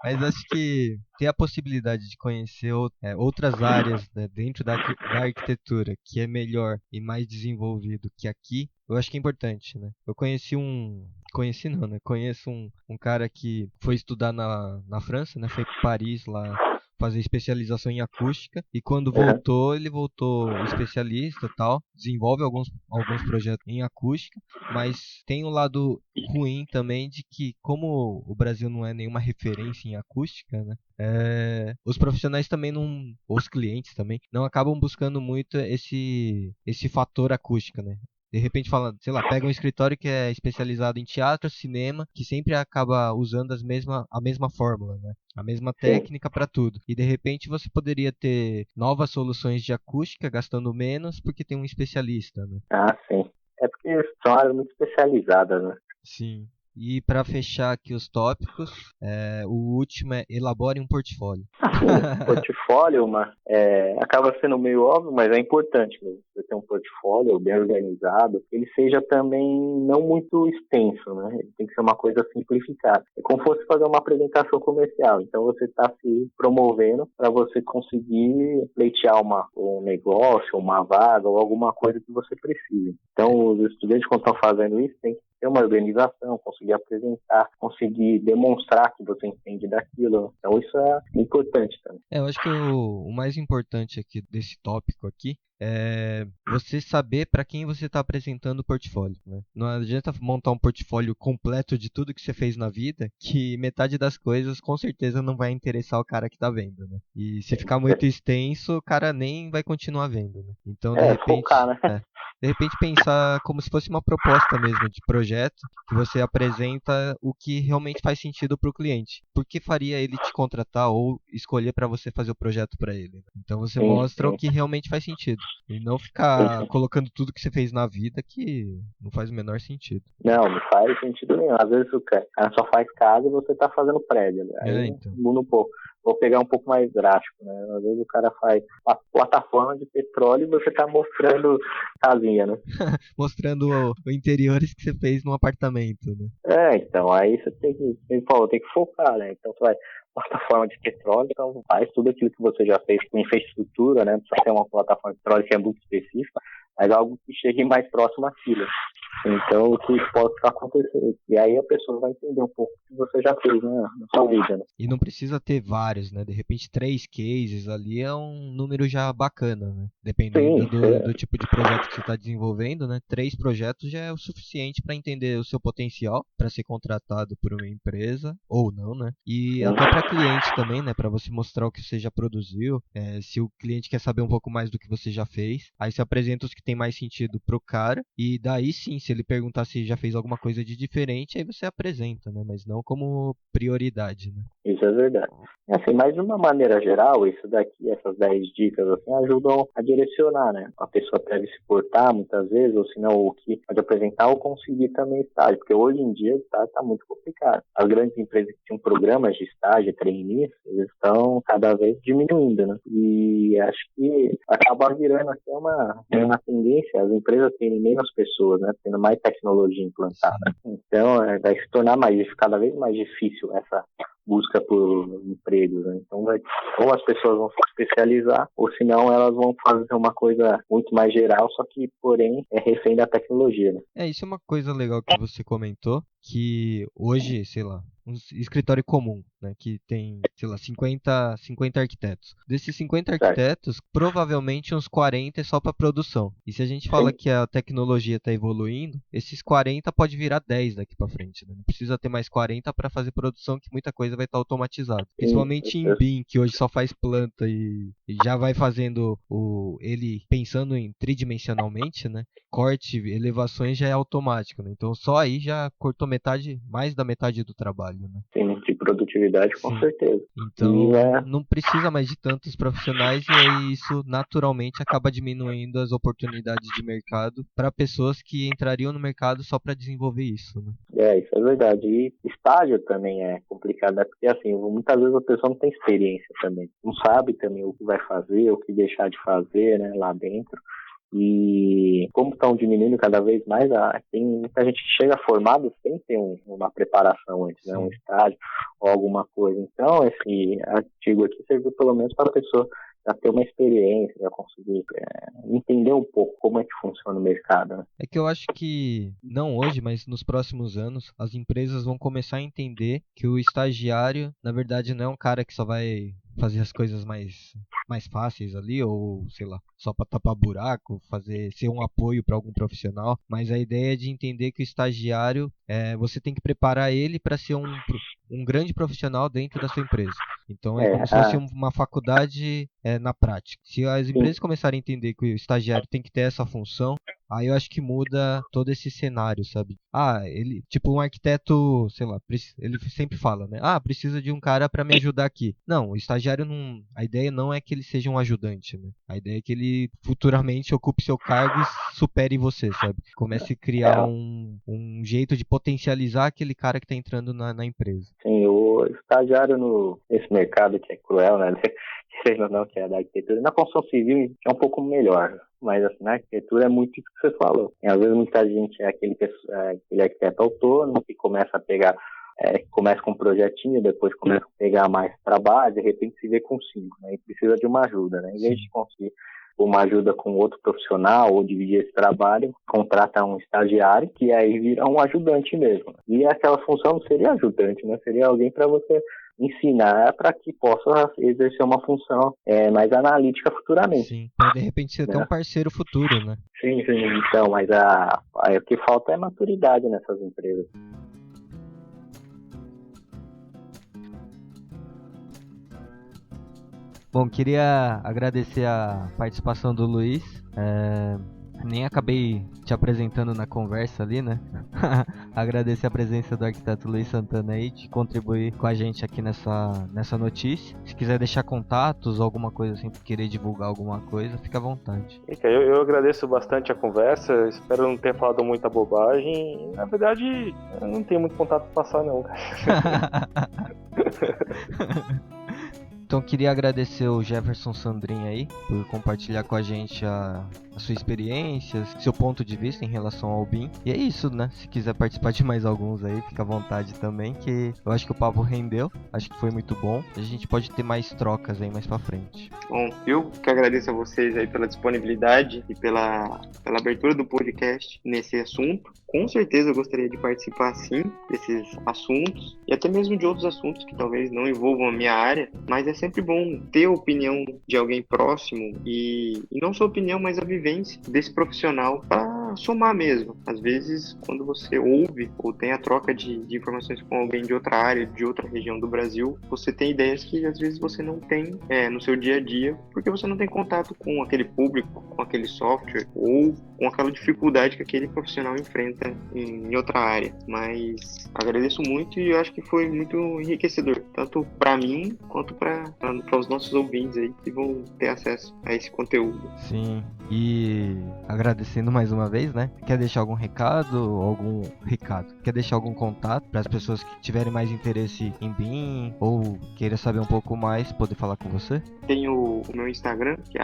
Mas acho que ter a possibilidade de conhecer outras áreas, né, dentro da arquitetura que é melhor e mais desenvolvido que aqui, eu acho que é importante, né? Eu conheço um cara que foi estudar na França, né? Foi para Paris lá fazer especialização em acústica e quando voltou, ele voltou especialista e tal, desenvolve alguns projetos em acústica, mas tem um lado ruim também de que como o Brasil não é nenhuma referência em acústica, né? Os profissionais também os clientes também não acabam buscando muito esse fator acústica, né? De repente pega um escritório que é especializado em teatro, cinema, que sempre acaba usando a mesma fórmula, né? A mesma técnica para tudo. E de repente você poderia ter novas soluções de acústica gastando menos porque tem um especialista, né? Ah, sim. É porque são áreas muito especializadas, né? Sim. E para fechar aqui os tópicos, o último é elabore um portfólio. O portfólio, acaba sendo meio óbvio, mas é importante mesmo. Você ter um portfólio bem organizado, ele seja também não muito extenso, né? Ele tem que ser uma coisa simplificada. É como se fosse fazer uma apresentação comercial. Então você está se promovendo para você conseguir pleitear um negócio, uma vaga ou alguma coisa que você precise. Então os estudantes, quando estão fazendo isso, tem que ter uma organização, conseguir apresentar, conseguir demonstrar que você entende daquilo. Então isso é importante também. Eu acho que o mais importante aqui desse tópico aqui é você saber para quem você está apresentando o portfólio, né? Não adianta montar um portfólio completo de tudo que você fez na vida, que metade das coisas com certeza não vai interessar o cara que está vendo, né? E se ficar muito extenso, o cara nem vai continuar vendo, né? Então, de repente, focar, né? de repente pensar como se fosse uma proposta mesmo de projeto, que você apresenta o que realmente faz sentido para o cliente. Por que faria ele te contratar ou escolher para você fazer o projeto para ele? Então você mostra o que realmente faz sentido. E não ficar colocando tudo que você fez na vida que não faz o menor sentido. Não faz sentido nenhum. Às vezes o cara só faz casa e você tá fazendo prédio. Né? Aí Então. muda um pouco. Vou pegar um pouco mais drástico, né? Às vezes o cara faz uma plataforma de petróleo e você tá mostrando casinha, né? Mostrando o interiores que você fez num apartamento, né? Então, aí você tem que focar, né? Então você vai plataforma de petróleo, então faz tudo aquilo que você já fez com infraestrutura, né? Só tem uma plataforma de petróleo que é muito específica, mas algo que chegue mais próximo àquilo. Então, o que pode acontecer? E aí a pessoa vai entender um pouco o que você já fez, né, na sua vida, né? E não precisa ter vários, né? De repente 3 cases ali é um número já bacana, né? Dependendo do tipo de projeto que você está desenvolvendo, né? 3 projetos já é o suficiente para entender o seu potencial para ser contratado por uma empresa ou não, né? E até para cliente também, né? Para você mostrar o que você já produziu. Se o cliente quer saber um pouco mais do que você já fez, aí você apresenta os que tem mais sentido pro cara e daí sim, se ele perguntar se já fez alguma coisa de diferente, aí você apresenta, né? Mas não como prioridade, né? Isso é verdade. Assim, mas de uma maneira geral, isso daqui, essas 10 dicas, assim, ajudam a direcionar, né? A pessoa deve se portar muitas vezes, ou se não, o que pode apresentar ou conseguir também estágio, porque hoje em dia tá muito complicado. As grandes empresas que tinham programas de estágio, trainees, eles estão cada vez diminuindo, né? E acho que acaba virando até uma tendência, as empresas terem menos pessoas, né? Tendo mais tecnologia implantada. Então, vai se tornar cada vez mais difícil essa busca por empregos, né? Então, ou as pessoas vão se especializar, ou senão elas vão fazer uma coisa muito mais geral, só que, porém, é refém da tecnologia, né? Isso é uma coisa legal que você comentou, que hoje, sei lá, um escritório comum, né, que tem, sei lá, 50 arquitetos. Desses 50 arquitetos, provavelmente uns 40 é só para produção. E se a gente fala que a tecnologia está evoluindo, esses 40 pode virar 10 daqui para frente, né? Não precisa ter mais 40 para fazer produção, que muita coisa vai estar automatizada. Principalmente em BIM, que hoje só faz planta e já vai fazendo ele pensando em tridimensionalmente, né? Corte, elevações já é automático, né? Então só aí já cortou mais da metade do trabalho, né? Sim, de produtividade, com certeza. Então não precisa mais de tantos profissionais e aí isso naturalmente acaba diminuindo as oportunidades de mercado para pessoas que entrariam no mercado só para desenvolver isso, né? Isso é verdade. E estágio também é complicado, né? Porque assim, muitas vezes a pessoa não tem experiência também, não sabe também o que vai fazer, o que deixar de fazer, né, lá dentro. E como estão diminuindo cada vez mais, tem muita gente que chega formado sem ter uma preparação antes, né? Um estágio ou alguma coisa. Então, esse artigo aqui serviu pelo menos para a pessoa já ter uma experiência, já conseguir entender um pouco como é que funciona o mercado, né? É que eu acho que, não hoje, mas nos próximos anos, as empresas vão começar a entender que o estagiário, na verdade, não é um cara que só vai fazer as coisas mais fáceis ali, ou sei lá, só para tapar buraco, ser um apoio para algum profissional, mas a ideia é de entender que o estagiário, você tem que preparar ele para ser um grande profissional dentro da sua empresa. Então é como se fosse uma faculdade na prática. Se as empresas começarem a entender que o estagiário tem que ter essa função, aí eu acho que muda todo esse cenário, sabe? Ele, tipo um arquiteto, sei lá, ele sempre fala, né? Precisa de um cara para me ajudar aqui. Não, o estagiário não, a ideia não é que ele seja um ajudante, né? A ideia é que ele futuramente ocupe seu cargo e supere você, sabe? Comece a criar um jeito de potencializar aquele cara que tá entrando na empresa. Sim, o estagiário nesse mercado que é cruel, né? Sei ou não, que é da arquitetura. Na construção civil é um pouco melhor, mas assim, na arquitetura é muito isso que você falou. E, às vezes muita gente é aquele arquiteto autônomo que começa a pegar, começa com um projetinho, depois começa a pegar mais trabalho, de repente se vê com 5, né? E precisa de uma ajuda, né? Em vez de conseguir uma ajuda com outro profissional ou dividir esse trabalho, contrata um estagiário que aí vira um ajudante mesmo. E aquela função não seria ajudante, né? Seria alguém para você ensinar para que possa exercer uma função mais analítica futuramente. Sim, para de repente ser até um parceiro futuro, né? Sim, então, mas o que falta é maturidade nessas empresas. Bom, queria agradecer a participação do Luiz. nem acabei te apresentando na conversa ali, né? Agradecer a presença do arquiteto Luiz Santana aí, de contribuir com a gente aqui nessa notícia. Se quiser deixar contatos, alguma coisa assim, querer divulgar alguma coisa, fica à vontade. Eu agradeço bastante a conversa, espero não ter falado muita bobagem. Na verdade, eu não tenho muito contato pra passar não, cara. Então queria agradecer o Jefferson Sandrin aí por compartilhar com a gente a sua experiência, seu ponto de vista em relação ao BIM. E é isso, né? Se quiser participar de mais alguns aí, fica à vontade também, que eu acho que o papo rendeu, acho que foi muito bom. A gente pode ter mais trocas aí mais pra frente. Bom, eu que agradeço a vocês aí pela disponibilidade e pela abertura do podcast nesse assunto. Com certeza eu gostaria de participar sim desses assuntos e até mesmo de outros assuntos que talvez não envolvam a minha área, mas é sempre bom ter a opinião de alguém próximo e não só a opinião, mas a vivência desse profissional para somar mesmo. Às vezes, quando você ouve ou tem a troca de informações com alguém de outra área, de outra região do Brasil, você tem ideias que às vezes você não tem no seu dia a dia, porque você não tem contato com aquele público, com aquele software ou com aquela dificuldade que aquele profissional enfrenta em outra área. Mas agradeço muito e eu acho que foi muito enriquecedor, tanto para mim quanto para os nossos ouvintes aí que vão ter acesso a esse conteúdo. Sim, e agradecendo mais uma vez, né? Quer deixar algum recado? Quer deixar algum contato para as pessoas que tiverem mais interesse em BIM ou queira saber um pouco mais, poder falar com você? Tenho o meu Instagram, que é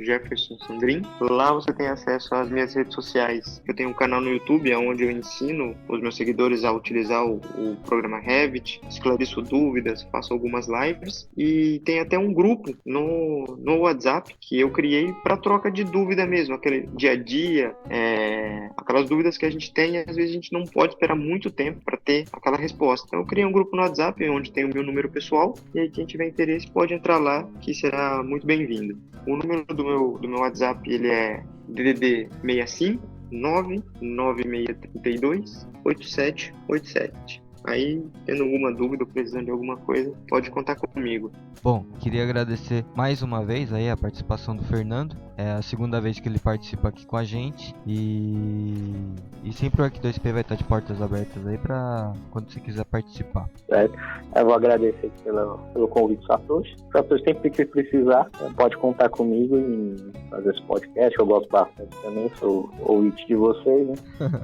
@JeffersonSandrin. Lá você tem acesso às minhas redes sociais. Eu tenho um canal no YouTube onde eu ensino os meus seguidores a utilizar o programa Revit, esclareço dúvidas, faço algumas lives e tem até um grupo no WhatsApp que eu criei para troca de dúvida mesmo, aquele dia a dia, aquelas dúvidas que a gente tem e às vezes a gente não pode esperar muito tempo para ter aquela resposta. Então eu criei um grupo no WhatsApp onde tem o meu número pessoal e aí quem tiver interesse pode entrar lá, que será muito bem-vindo. O número do meu WhatsApp ele é DDD 65 99632 8787. Aí, tendo alguma dúvida ou precisando de alguma coisa, pode contar comigo. Bom, queria agradecer mais uma vez aí a participação do Fernando. É a segunda vez que ele participa aqui com a gente. E sempre o Arq2P vai estar de portas abertas aí para quando você quiser participar. Eu vou agradecer pelo convite, Satoshi. Satoshi, sempre que precisar, pode contar comigo em fazer esse podcast. Eu gosto bastante também, sou ouvinte de vocês, né?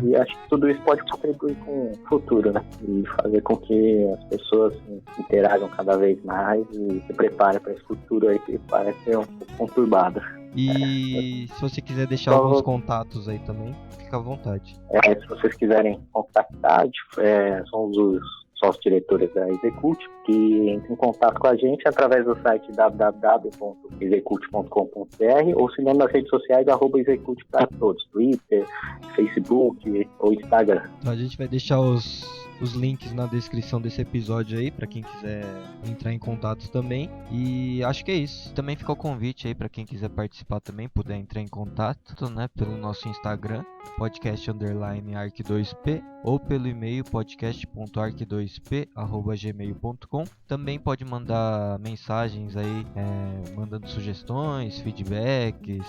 E acho que tudo isso pode contribuir com o futuro, né? E fazer com que as pessoas interajam cada vez mais e se preparem para esse futuro aí que parece ser um pouco conturbado. E se você quiser deixar alguns contatos aí também, fica à vontade. Se vocês quiserem contactar, somos os sócios-diretores da Execute, que entram em contato com a gente através do site www.execute.com.br ou se não nas redes sociais @Execute para todos, Twitter, Facebook ou Instagram. Então a gente vai deixar os links na descrição desse episódio aí para quem quiser entrar em contato também. E acho que é isso. Também fica o convite aí para quem quiser participar também, puder entrar em contato, né, pelo nosso Instagram, podcast_arq2p, ou pelo e-mail podcast.arq2p@gmail.com. Também pode mandar mensagens aí, mandando sugestões, feedbacks,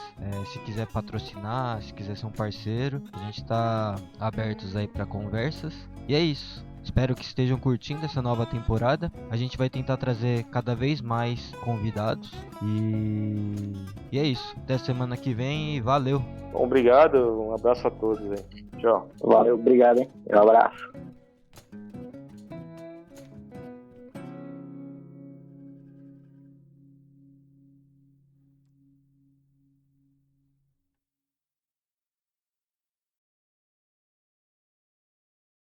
se quiser patrocinar, se quiser ser um parceiro, a gente está abertos aí para conversas. E é isso. Espero que estejam curtindo essa nova temporada. A gente vai tentar trazer cada vez mais convidados. E é isso. Até semana que vem e valeu. Obrigado, um abraço a todos aí. Tchau. Valeu, obrigado, hein? Um abraço.